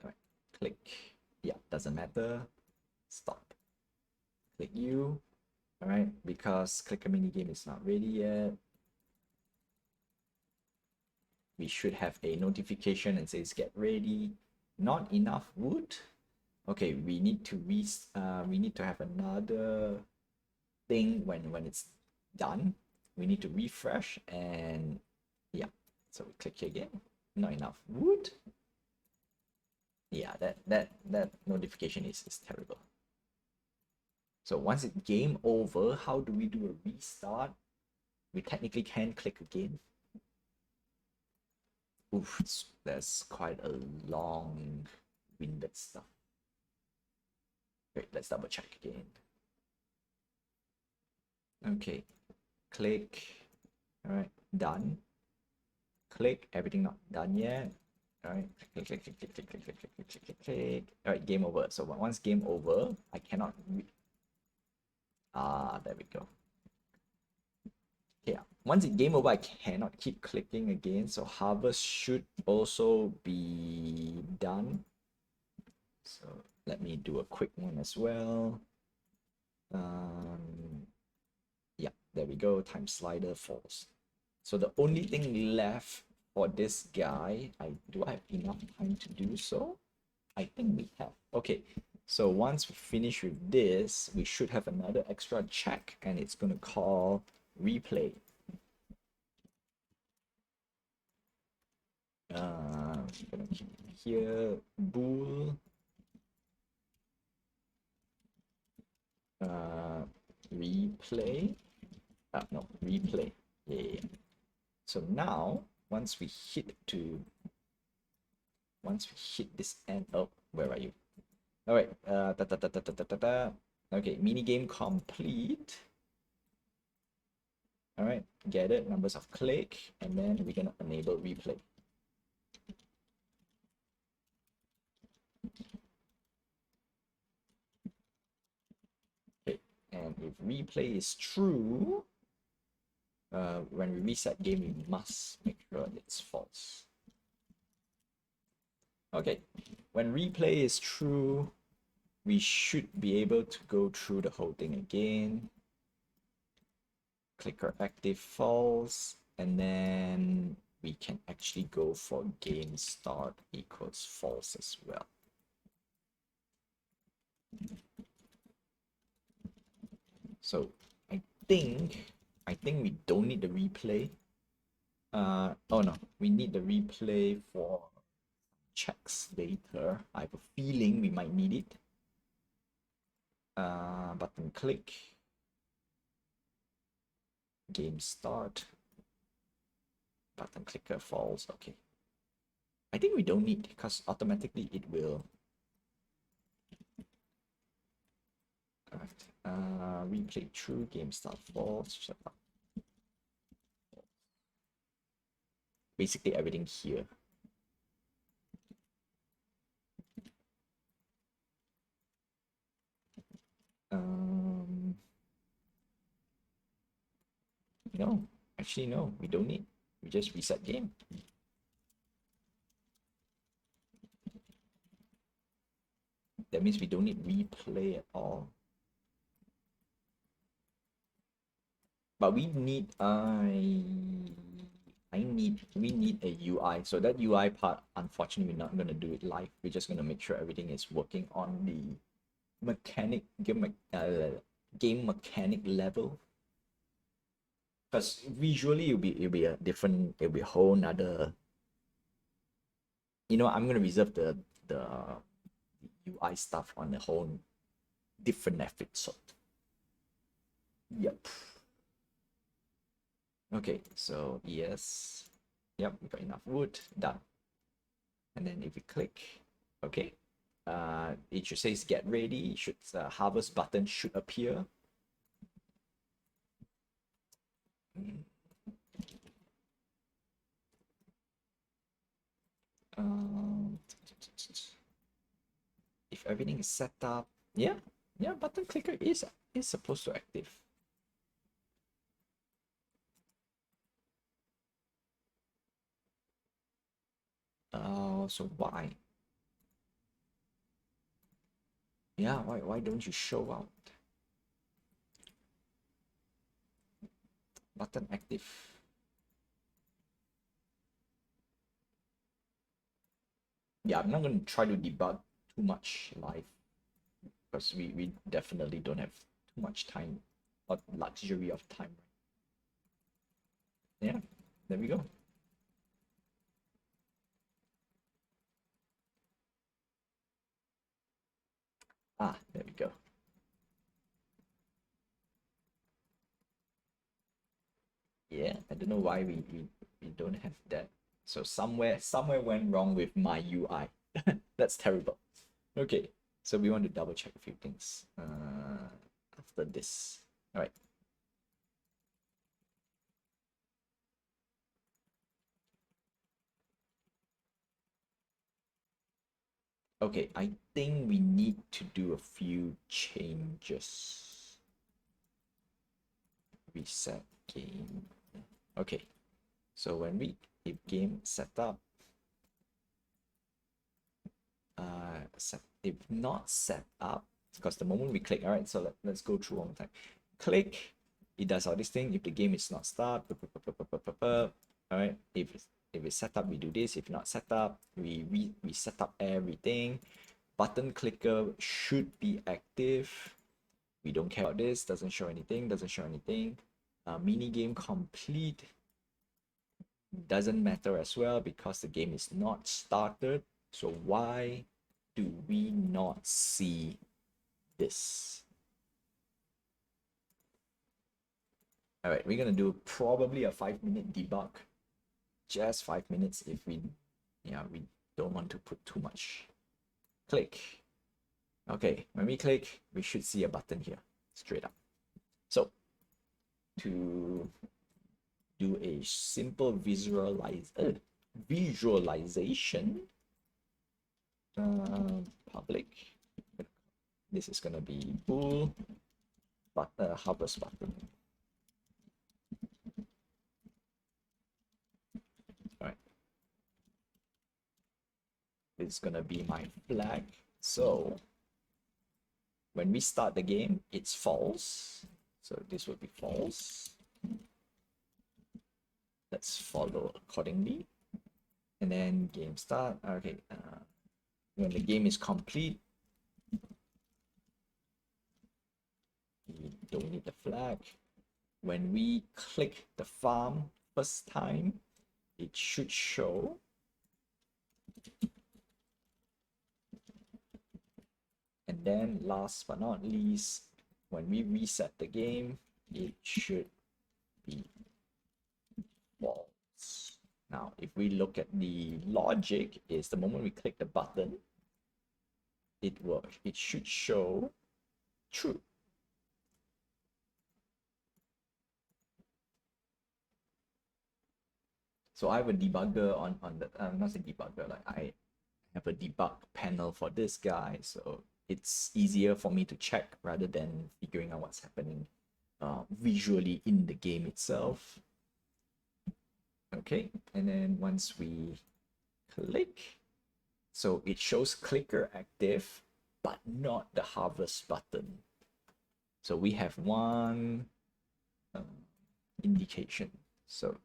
S1: All right, click. Yeah, doesn't matter. Stop. Click U. All right, because clicker mini game is not ready yet. We should have a notification and says get ready. Not enough wood. Okay, we need to have another thing when it's done. We need to refresh and yeah. So we click here again. Not enough wood. Yeah, that notification is terrible. So once it's game over, how do we do a restart? We technically can click again. Oof, that's quite a long winded stuff. Wait, let's double check again. Okay, click. All right, done. Click, everything not done yet. All right, click, click, click, click, click, click, click, click, click, click, click. All right, game over. So once game over, I cannot. There we go. Yeah, once it game over, I cannot keep clicking again. So harvest should also be done. So let me do a quick one as well. Yeah, there we go. Time slider false. So the only thing left for this guy, do I have enough time to do so? I think we have. Okay, so once we finish with this, we should have another extra check, and it's gonna call replay. I'm gonna keep here bool replay. No, replay. Yeah. So now once we hit this end, oh, where are you? All right. Okay, mini game complete. All right, get it, numbers of click, and then we're gonna enable replay. Okay, and if replay is true, when we reset game, we must make sure it's false. Okay, when replay is true, we should be able to go through the whole thing again. Clicker active false, and then we can actually go for game start equals false as well. So I think we don't need the replay. Oh no, we need the replay for checks later. I have a feeling we might need it. Button click. Game start. Button clicker false. Okay. I think we don't need because automatically it will. Correct. Replay true. Game start false. Shut up. Basically everything here. No, actually no, we don't need. We just reset game. That means we don't need replay at all. But we need we need a UI. So that UI part, unfortunately, we're not gonna do it live. We're just gonna make sure everything is working on the game mechanic level. Because visually it'll be a different, it'll be a whole nother. You know, I'm gonna reserve the UI stuff on a whole different episode. Yep. Okay, so yes. Yep, we got enough wood. Done. And then if we click, okay, it should say get ready. Should harvest button should appear. If everything is set up, yeah, button clicker is supposed to active. Oh, so why? Yeah, why don't you show out? Button active. Yeah, I'm not going to try to debug too much live because we definitely don't have too much time or luxury of time. Yeah, there we go. Ah, there we go. Yeah, I don't know why we don't have that. So somewhere went wrong with my UI. That's terrible. Okay, so we want to double check a few things after this. All right. Okay, I think we need to do a few changes. Reset game. Okay, so when we if game setup, if not set up, because the moment we click, all right, so let's go through one more time. Click, it does all this thing. If the game is not start, all right, if it's set up, we do this. If not set up, we set up everything. Button clicker should be active. We don't care about this, doesn't show anything. Mini game complete doesn't matter as well because the game is not started. So why do we not see this? All right, we're gonna do probably a 5-minute debug, just 5 minutes if we don't want to put too much. Click. Okay, when we click, we should see a button here, straight up. So to do a simple visualization, public, this is gonna be bool, but harvest button. is gonna be my flag. So when we start the game, it's false. So this will be false. Let's follow accordingly. And then game start. Okay. When the game is complete, we don't need the flag. When we click the farm first time, it should show. And then last but not least, when we reset the game, it should be false. Now, if we look at the logic, is the moment we click the button, it should show true. So I have a debugger on the not a debugger, like I have a debug panel for this guy, so it's easier for me to check rather than figuring out what's happening visually in the game itself. Okay, and then once we click, so it shows clicker active, but not the harvest button. So we have one indication. So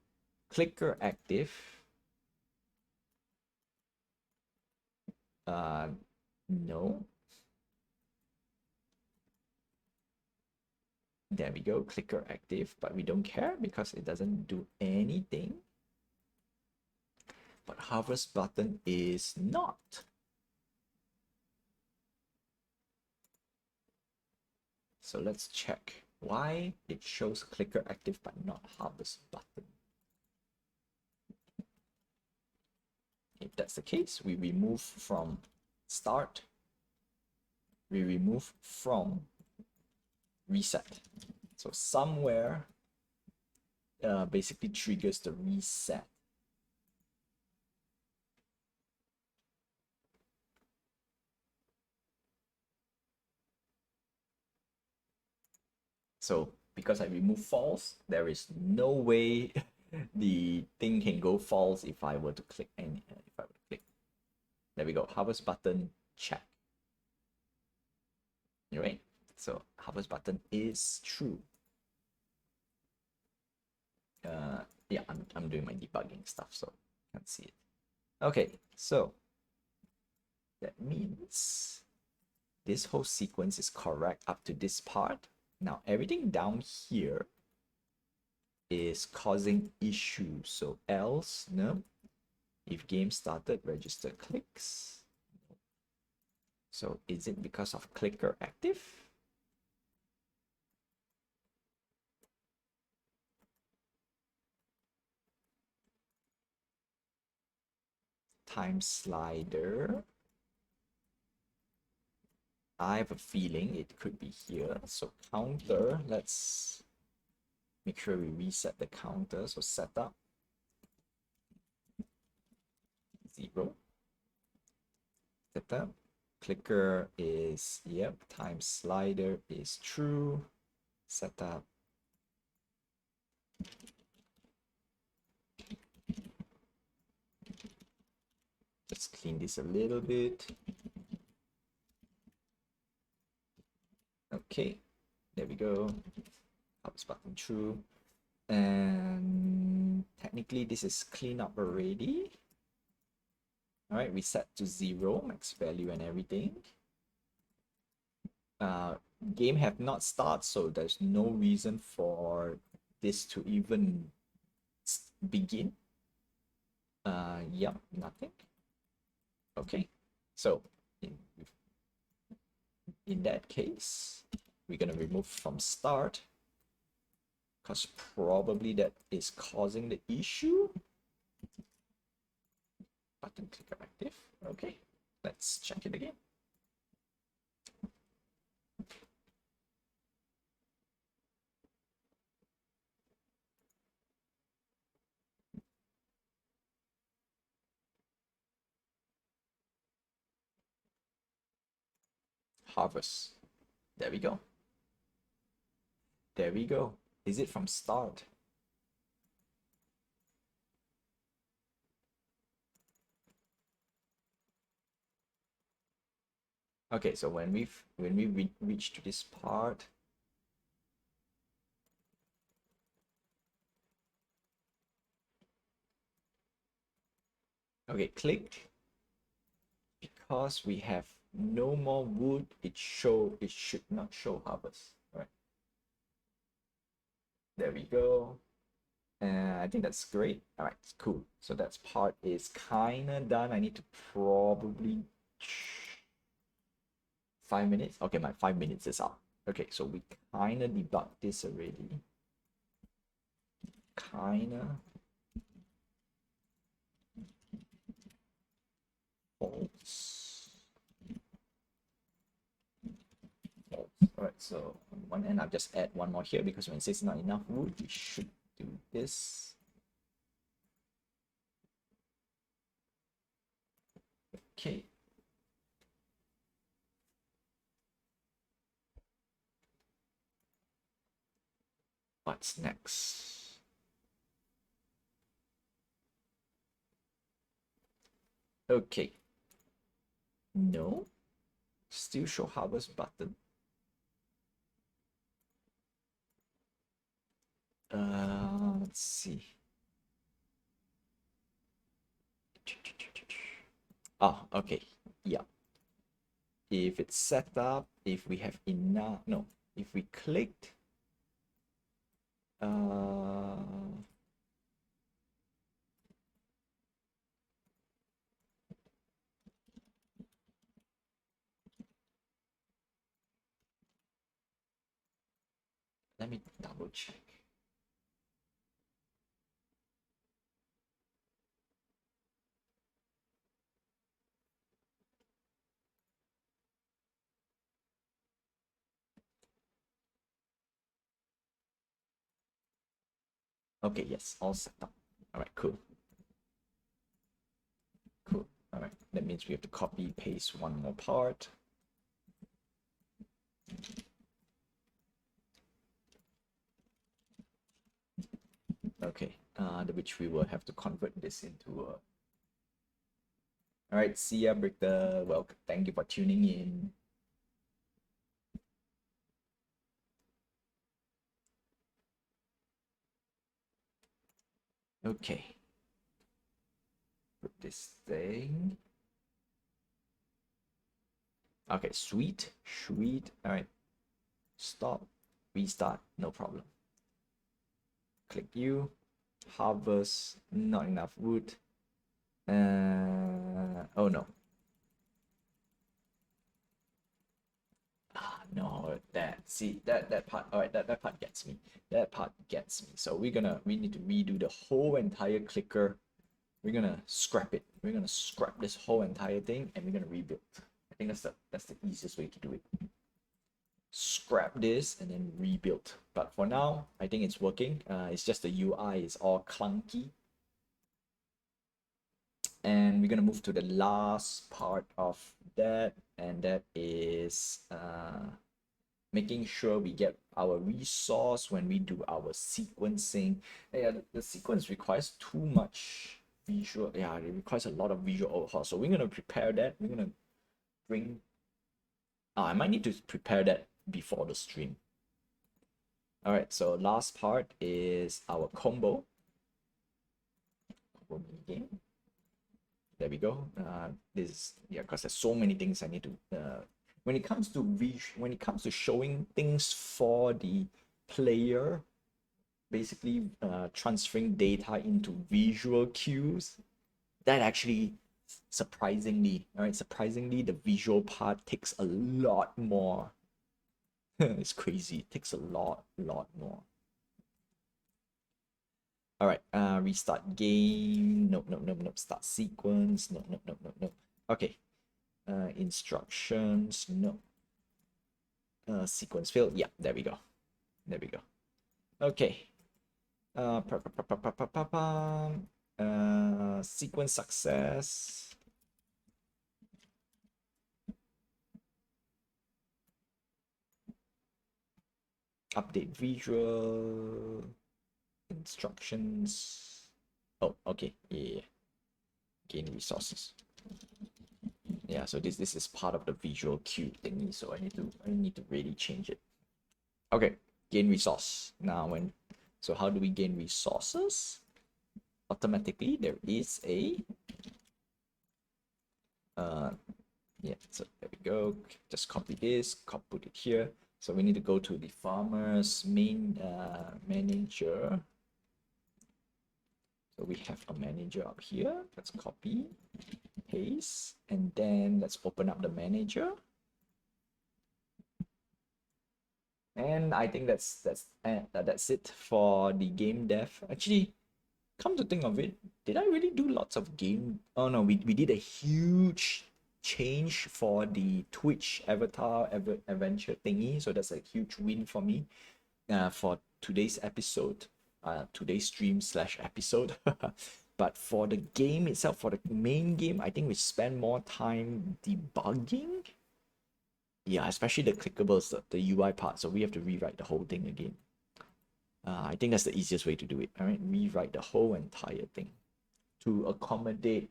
S1: clicker active, no. There we go, clicker active, but we don't care because it doesn't do anything. But harvest button is not. So let's check why it shows clicker active but not harvest button. If that's the case, we remove from start, we remove from reset. So somewhere basically triggers the reset. So because I remove false, there is no way the thing can go false if I were to click any. If I were to click, there we go. Harvest button, check. Right. So harvest button is true. Yeah, I'm doing my debugging stuff, so can't see it. Okay, so that means this whole sequence is correct up to this part. Now everything down here is causing issues. So else, no. If game started, register clicks. So is it because of clicker active? Time slider. I have a feeling it could be here. So counter, let's make sure we reset the counter. So setup 0. Setup. Clicker is, yep, time slider is true. Setup. Let's clean this a little bit. Okay, there we go. Harvest button true. And technically this is clean up already. All right, reset to 0, max value and everything. Game have not started, so there's no reason for this to even begin. Yep, nothing. Okay, so in that case, we're gonna remove from start because probably that is causing the issue. Button clicker active. Okay, let's check it again. Harvest. There we go. There we go. Is it from start? Okay, so when we reach to this part, okay, click. Because we have no more wood, it should not show harvest. All right, there we go. And I think that's great. All right, cool. So that's part is kind of done. I need to probably 5 minutes. Okay, my 5 minutes is up. Okay, so we kind of debugged this already. Kind of. False. False. All right, so on one end, I'll just add one more here because when it says not enough wood, we should do this. Okay. What's next? Okay. No. Still show harvest button. Let's see. Oh, okay. Yeah. If it's set up, if we have enough, no, if we clicked, let me double check. Okay, yes, all set up. All right, cool. Cool. All right, that means we have to copy paste one more part. Okay, which we will have to convert this into a. All right, see ya, Britta. Welcome. Thank you for tuning in. Okay. Put this thing. Okay, sweet, sweet. All right, stop, restart, no problem. Click you, harvest, not enough wood. Oh no. Ah, no, that part. All right, that part gets me. That part gets me. So we need to redo the whole entire clicker. We're gonna scrap it. We're gonna scrap this whole entire thing, and we're gonna rebuild. I think that's the easiest way to do it. Scrap this and then rebuild. But for now, I think it's working. It's just the UI is all clunky. And we're gonna move to the last part of that, and that is making sure we get our resource when we do our sequencing. Yeah, the sequence requires too much visual. Yeah, it requires a lot of visual overhaul. So we're gonna prepare that. We're gonna bring. I might need to prepare that before the stream. All right, so last part is our combo mini game. There we go. This, yeah, because there's so many things I need to. When it comes to showing things for the player, basically transferring data into visual cues, that actually surprisingly, the visual part takes a lot more. It's crazy. It takes a lot more. All right, restart game. Nope. Start sequence. Nope. Okay. Instructions. No. Sequence failed. Yeah, there we go. Okay. Sequence success. Update visual. Instructions. Oh, okay. Yeah. Gain resources. Yeah, so this is part of the visual cue thingy, so I need to really change it. Okay, gain resource. Now so how do we gain resources? Automatically there is a yeah, so there we go. Just copy this, put it here. So we need to go to the farmer's main manager. So we have a manager up here. Let's copy, paste, and then let's open up the manager. And I think that's it for the game dev. Actually, come to think of it, did I really do lots of game? Oh no, we did a huge change for the Twitch avatar adventure thingy, so that's a huge win for me for today's episode, today's stream slash episode. But for the game itself, for the main game, I think we spend more time debugging. Yeah, especially the clickables, the UI part. So we have to rewrite the whole thing again. I think that's the easiest way to do it. All right, rewrite the whole entire thing to accommodate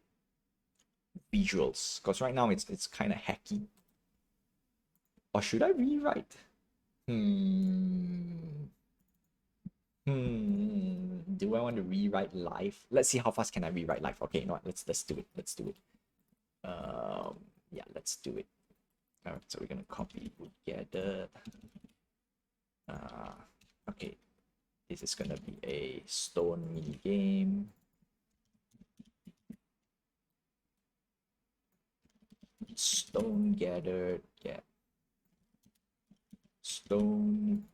S1: visuals. Because right now it's kind of hacky. Or should I rewrite? Do I want to rewrite live? Let's see how fast can I rewrite live. Okay, you know what? Let's do it. Let's do it. Yeah, let's do it. All right, so we're gonna copy together. Okay, this is gonna be a stone mini game. Stone gathered, yeah. Stone.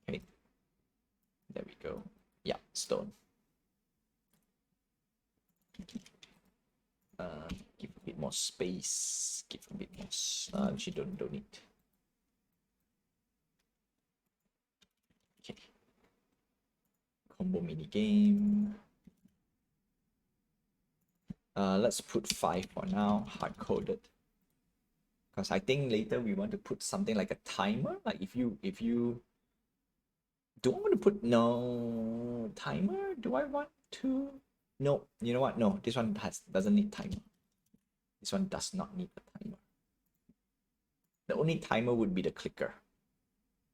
S1: Okay, there we go. Yeah, stone. Give a bit more space. Give a bit more. Actually, don't need. Okay. Combo mini game. Let's put 5 for now. Hard coded. Because I think later we want to put something like a timer. Like if you do I want to put no timer? Do I want to? No, you know what? No, this one doesn't need timer. This one does not need a timer. The only timer would be the clicker.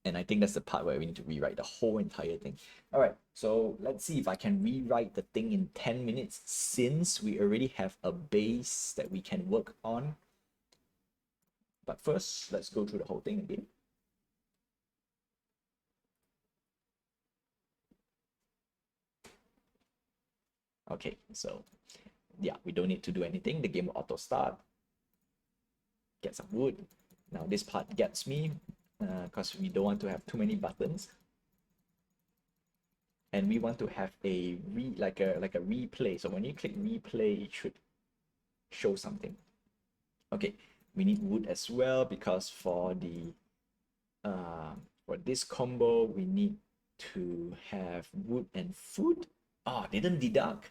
S1: And I think that's the part where we need to rewrite the whole entire thing. All right, so let's see if I can rewrite the thing in 10 minutes since we already have a base that we can work on. But first, let's go through the whole thing again. Okay, so yeah, we don't need to do anything. The game will auto start. Get some wood. Now this part gets me because we don't want to have too many buttons. And we want to have a replay. So when you click replay, it should show something. Okay, we need wood as well because for this combo we need to have wood and food. Oh, didn't deduct.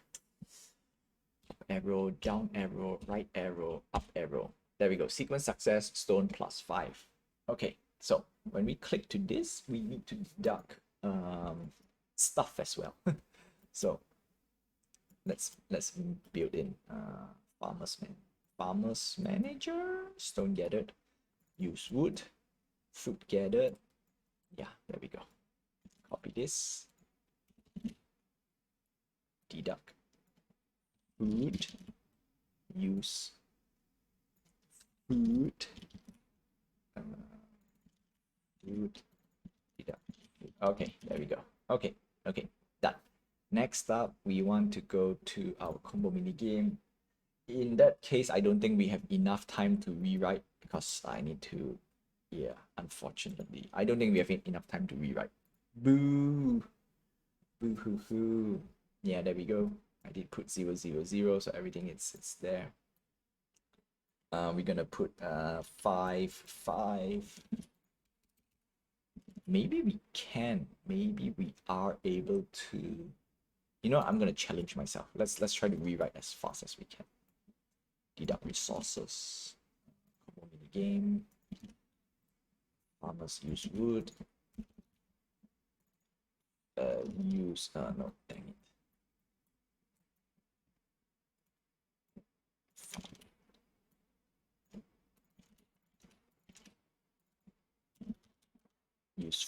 S1: Arrow, down arrow, right arrow, up arrow. There we go. Sequence success, stone +5. Okay, so when we click to this, we need to deduct stuff as well. So let's build in farmer's manager, stone gathered, use wood, food gathered. Yeah, there we go. Copy this, deduct food, use food, food, deduct food. Okay, there we go. Okay, done. Next up, we want to go to our combo mini game. In that case, I don't think we have enough time to rewrite because I need to, yeah, unfortunately. I don't think we have enough time to rewrite. Boo! Boo hoo hoo. Yeah, there we go. I did put 0, 0, 0, so everything it's there. We're gonna put 5, 5. Maybe we can. Maybe we are able to. You know, I'm gonna challenge myself. Let's try to rewrite as fast as we can. Deduct resources. Combo mini game. Farmers use wood. No, dang it.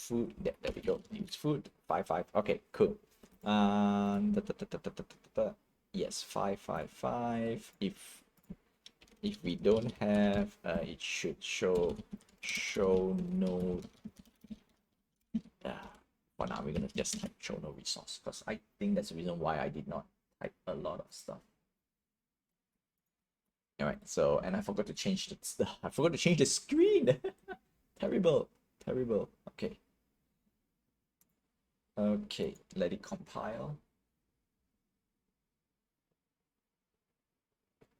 S1: food. There we go. Use food. 5 5. Okay, cool. Yes, 5 5 5. If we don't have, it should show no. For now, we're gonna just type show no resource because I think that's the reason why I did not type a lot of stuff. All right, so and I forgot to change I forgot to change the screen. Terrible, terrible. Okay. Okay, let it compile.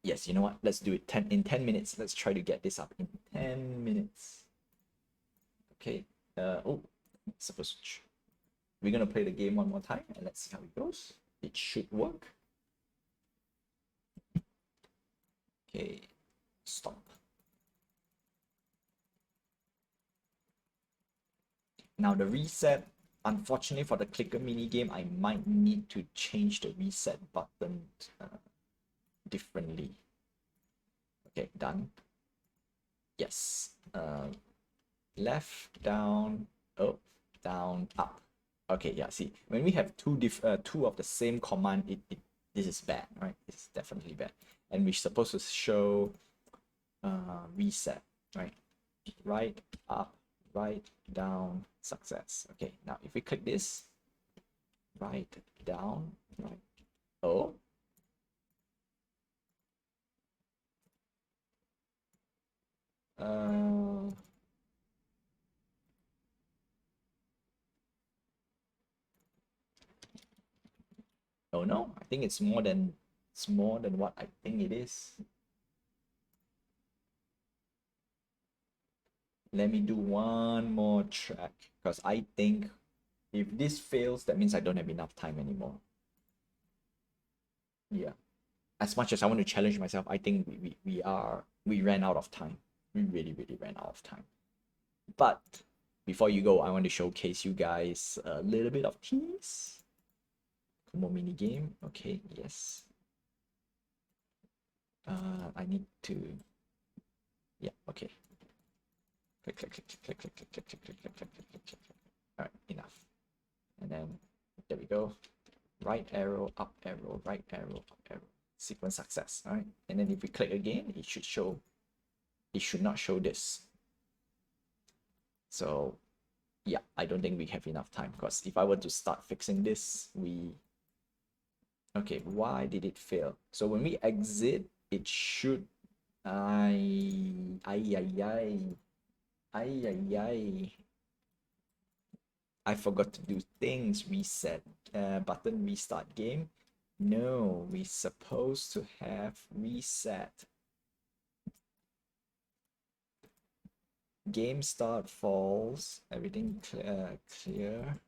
S1: Yes, you know what? Let's do it in 10 minutes. Let's try to get this up in 10 minutes. Okay. Oh, supposed to. We're gonna play the game one more time and let's see how it goes. It should work. Okay, stop. Now the reset, unfortunately for the clicker mini game, I might need to change the reset button differently. Okay, done. Yes. Left, down, up, down, up. Okay, yeah, see, when we have two of the same command, this is bad, right? It's definitely bad. And we're supposed to show reset, right? Right, up, right, down, success. Okay, now if we click this, right, down, right, oh. Oh no, I think it's more than what I think it is. Let me do one more track because I think if this fails, that means I don't have enough time anymore. Yeah. As much as I want to challenge myself, I think we ran out of time. We really, really ran out of time. But before you go, I want to showcase you guys a little bit of tease. Como mini game. Okay, yes. I need to. Yeah, okay. Click, click, click, click, click, click, click, click, click, click, click, click, click, click. All right, enough. And then there we go. Right arrow, up arrow, right arrow, up arrow. Sequence success. All right. And then if we click again, it should show. It should not show this. So yeah, I don't think we have enough time because if I were to start fixing this, okay, why did it fail? So when we exit, it should ay ay ay ay ay ay ay. I forgot to do things. Reset button, restart game. No, we supposed to have reset. Game start false. Everything clear.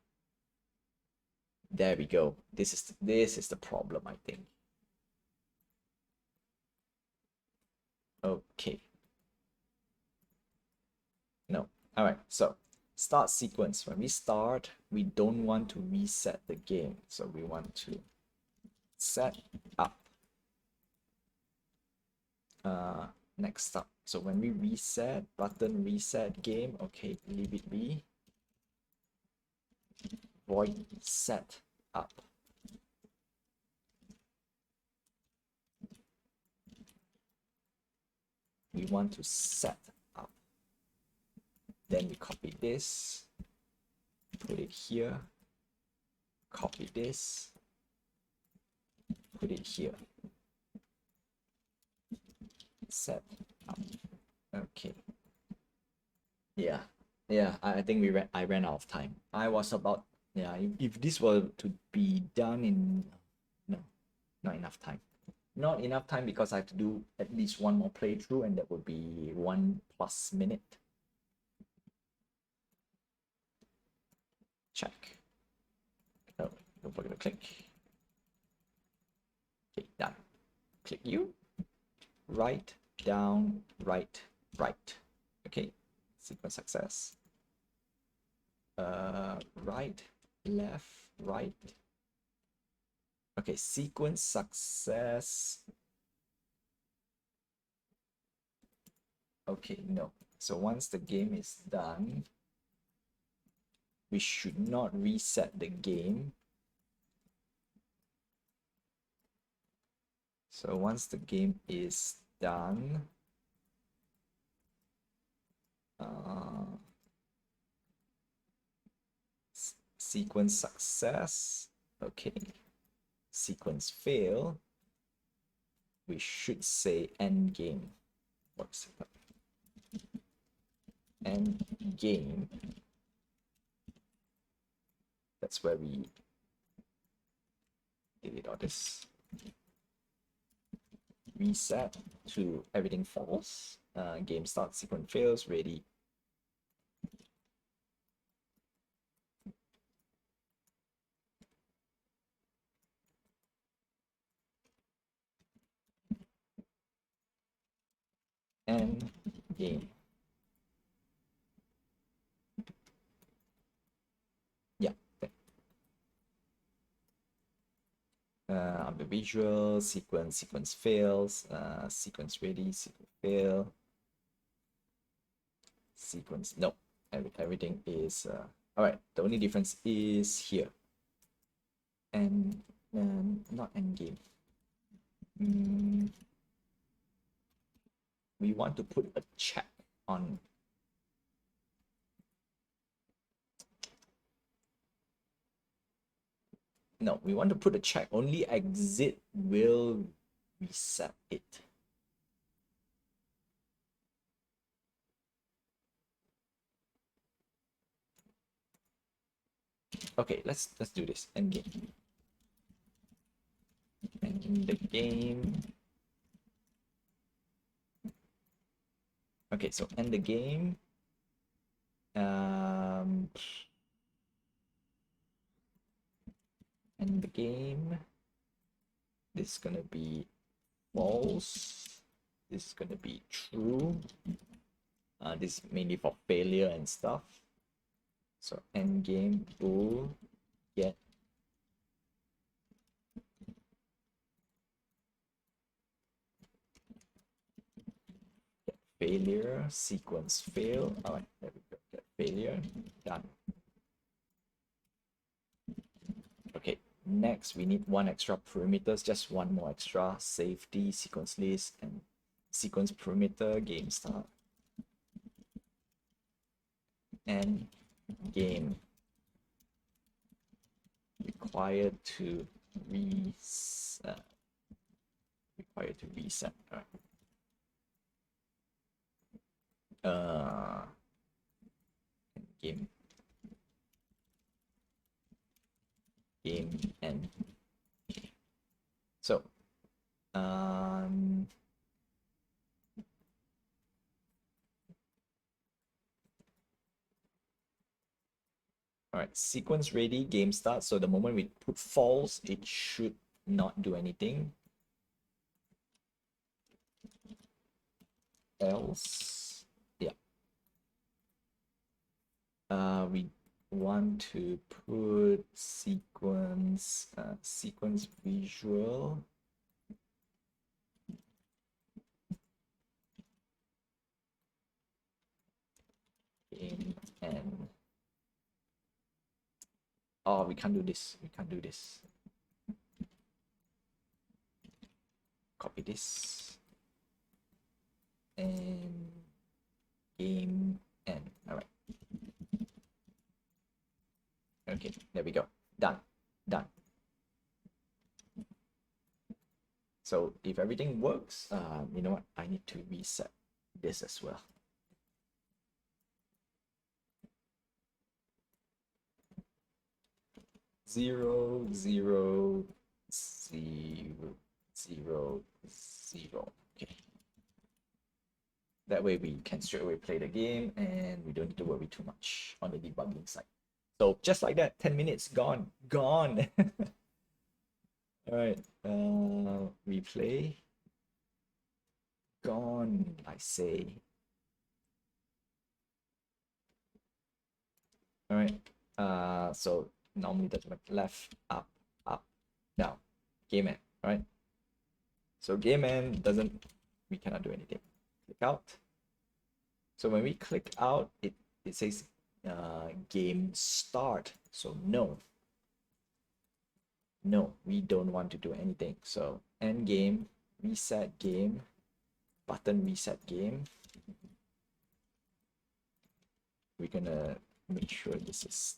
S1: There we go. This is the problem, I think. Okay. No. All right. So start sequence. When we start, we don't want to reset the game. So we want to set up. Next up. So when we reset, button reset game. Okay, leave it be. Void set up. We want to set up. Then we copy this, put it here, copy this, put it here. Set up. Okay. Yeah. Yeah, I think I ran out of time. I was about, yeah, if this were to be done in, no, not enough time. Not enough time because I have to do at least one more playthrough and that would be 1+ minute. Check. Oh, don't forget to click. Okay, done. Click you. Right, down, right, right. Okay, sequence success. Right, left, right. Okay, sequence success. Okay, no. So once the game is done, we should not reset the game. So once the game is done, sequence success, okay, sequence fail, we should say end game. What's it? End game. That's where we delete all this. Reset to everything false. Game start, sequence fails, ready. End game. Yeah. On the visual sequence fails, sequence ready, sequence fail, sequence no, everything is all right. The only difference is here, and not end game. We want to put a check on. No, we want to put a check. Only exit will reset it. Okay, let's do this. End game. End the game. Okay, so end the game. End the game. This is gonna be false. This is gonna be true. This is mainly for failure and stuff. So end game bool get failure, sequence fail. All right, there we go. Get failure, done. Okay, next we need one extra perimeters, just one more extra. Safety, sequence list, and sequence perimeter, game start. And game required to reset. All right. Game end. So all right, sequence ready, game start. So the moment we put false, it should not do anything. Else, yeah. We want to put sequence visual. Game end. Oh, we can't do this. We can't do this. Copy this. And game end. All right. Okay, there we go. Done. Done. So if everything works, you know what? I need to reset this as well. Zero, zero, zero, zero, zero. Okay. That way we can straight away play the game and we don't need to worry too much on the debugging side. So just like that, 10 minutes gone. Gone. All right. Replay. Gone, I say. All right. So normally that's like left, up, down. Game end, right? So game end doesn't, we cannot do anything. Click out. So when we click out, it says game start. So no, we don't want to do anything. So end game, reset game, button reset game. We're gonna make sure this is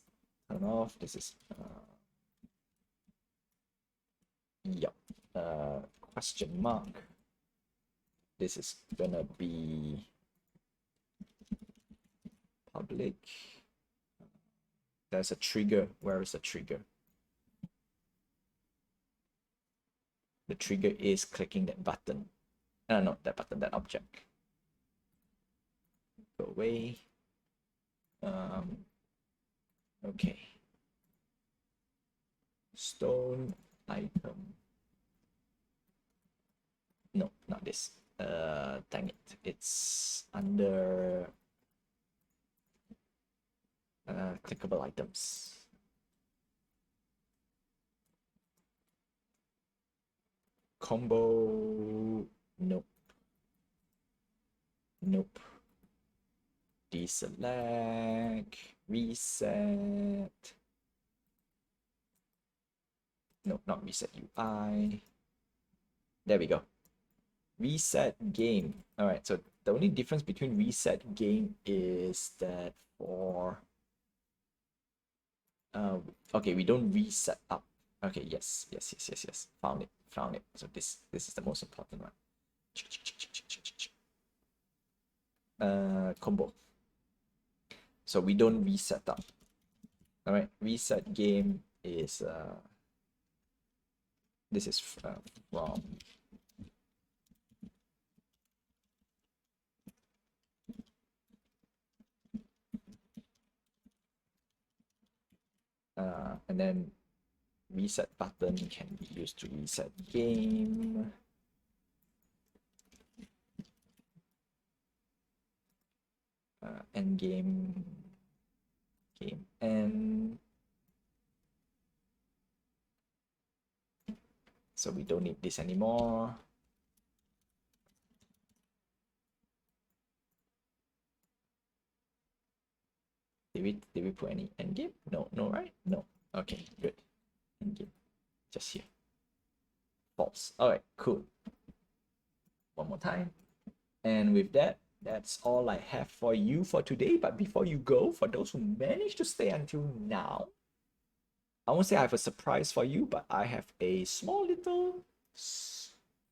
S1: turned off. This is yep, question mark. This is gonna be public. There's a trigger. Where is the trigger? The trigger is clicking that button. No, that button, that object. Go away. Okay. Stone item. No, not this. Dang it. It's under clickable items. Combo. Nope. Nope. Deselect. Reset. No, not reset UI. There we go. Reset game. All right, so the only difference between reset game is that for okay, we don't reset up. Okay, yes. Found it. So this is the most important one. Combo. So we don't reset up. All right, reset game is this is from and then reset button can be used to reset game. End game end. So we don't need this anymore. Did we put any end game? No, right? No. Okay, good. End game. Just here. False. Alright, cool. One more time. And with that, that's all I have for you for today. But before you go, for those who managed to stay until now, I won't say I have a surprise for you, but I have a small little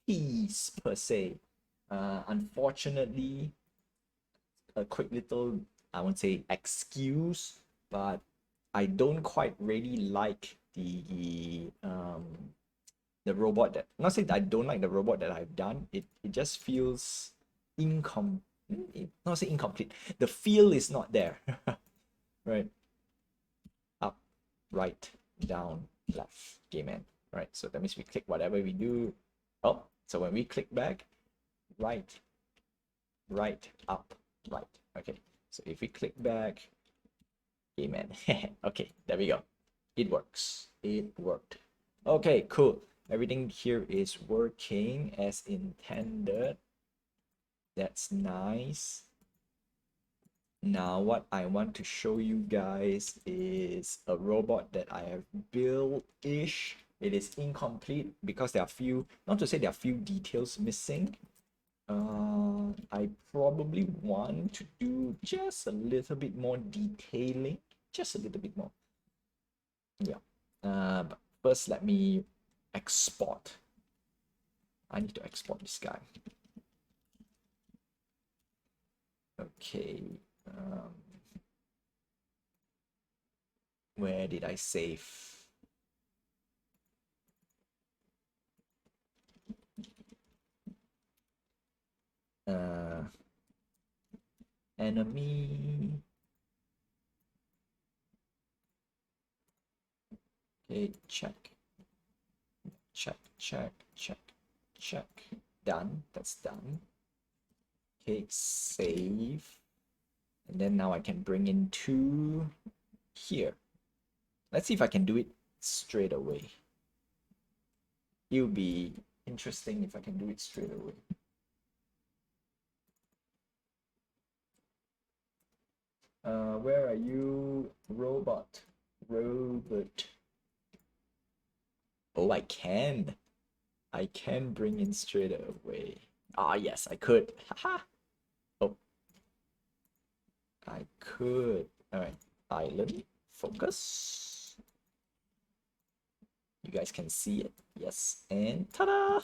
S1: piece per se. Unfortunately, a quick little, I won't say excuse, but I don't quite really like the robot that, not saying that I don't like the robot that I've done. It just feels not say incomplete. The feel is not there. Right. Up, right, down, left, game end. Right. So that means we click whatever we do. Oh, so when we click back, right, up, right. Okay. So if we click back, game end. Okay, there we go. It works. It worked. Okay, cool. Everything here is working as intended. That's nice. Now what I want to show you guys is a robot that I have built-ish. It is incomplete because there are few, not to say there are few details missing. I probably want to do just a little bit more detailing, just a little bit more. Yeah. But first let me export. I need to export this guy. Okay. Where did I save? Enemy. Okay, check. Done. That's done. Okay, save. And then now I can bring in two here. Let's see if I can do it straight away. It'll be interesting if I can do it straight away. Where are you, robot? Robot. Oh, I can. I can bring in straight away. Ah, yes, I could. Haha. Oh, I could. All right. Island. Focus. You guys can see it. Yes. And ta-da!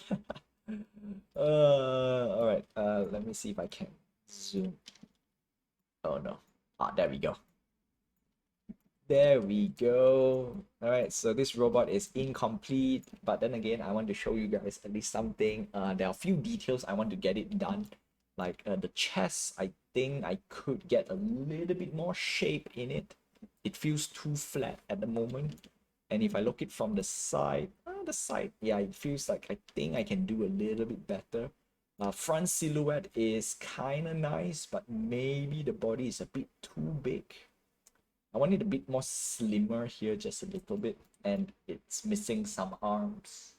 S1: All right. Let me see if I can zoom. Oh no. Ah, there we go. There we go. All right, so this robot is incomplete, but then again, I want to show you guys at least something. There are a few details I want to get it done. Like the chest, I think I could get a little bit more shape in it. It feels too flat at the moment. And if I look it from the side, yeah, it feels like I think I can do a little bit better. Front silhouette is kind of nice, but maybe the body is a bit too big. I want it a bit more slimmer here, just a little bit, and it's missing some arms.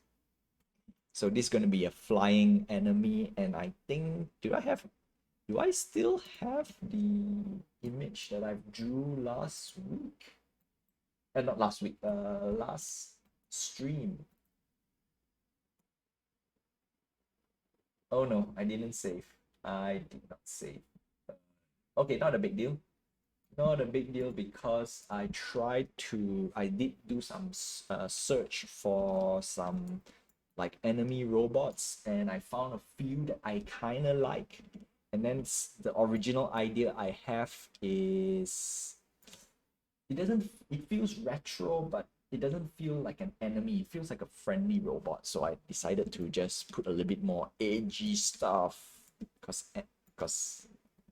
S1: So this is going to be a flying enemy, and I think, do I still have the image that I drew last week? Not last week, last stream. Oh no, I didn't save. I did not save. Okay, not a big deal. Not a big deal because I did do some search for some like enemy robots, and I found a few that I kind of like. And then the original idea I have is it feels retro, but it doesn't feel like an enemy. It feels like a friendly robot. So I decided to just put a little bit more edgy stuff because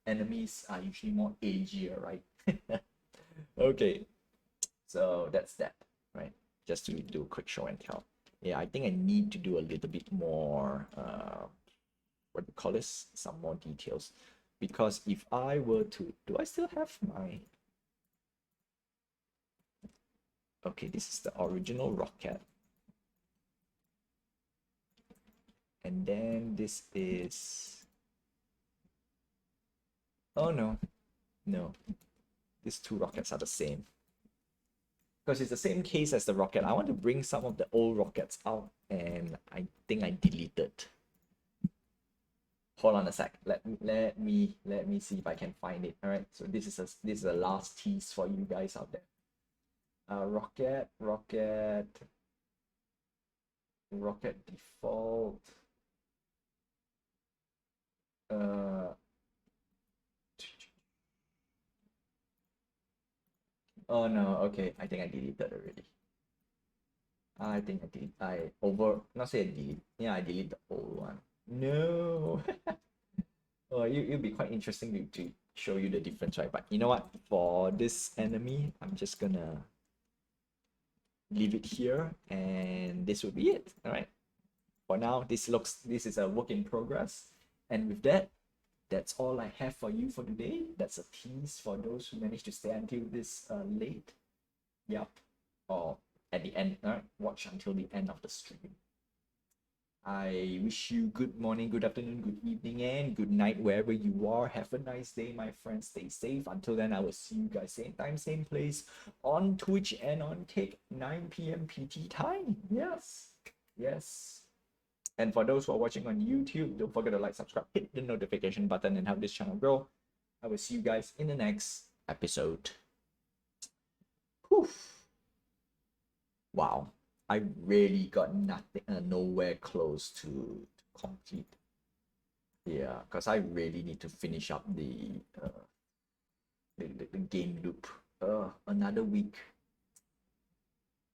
S1: enemies are usually more edgier, right? Okay, so that's that, right? Just to do a quick show and tell. Yeah, I think I need to do a little bit more, what do you call this? Some more details. Because if I were to, do I still have my, okay, this is the original rocket. And then this is, oh no, no, these two rockets are the same. Because it's the same case as the rocket. I want to bring some of the old rockets out, and I think I deleted. Hold on a sec. Let me see if I can find it. All right. So this is a last tease for you guys out there. Rocket default. Oh no. Okay. I think I deleted already. I think I did. Not say I delete. Yeah, I delete the old one. No. Oh, it'll be quite interesting to show you the difference, right? But you know what? For this enemy, I'm just gonna leave it here, and this will be it. All right. For now, this is a work in progress, and with that, that's all I have for you for today. That's a tease for those who managed to stay until this late. Yep. Or at the end. All right. Watch until the end of the stream. I wish you good morning, good afternoon, good evening, and good night wherever you are. Have a nice day, my friends. Stay safe. Until then, I will see you guys same time, same place on Twitch and on Kick, 9 p.m. PT time. Yes. Yes. And for those who are watching on YouTube, don't forget to like, subscribe, hit the notification button, and help this channel grow. I will see you guys in the next episode. Whew. Wow. I really got nothing, nowhere close to complete. Yeah, because I really need to finish up the game loop. Another week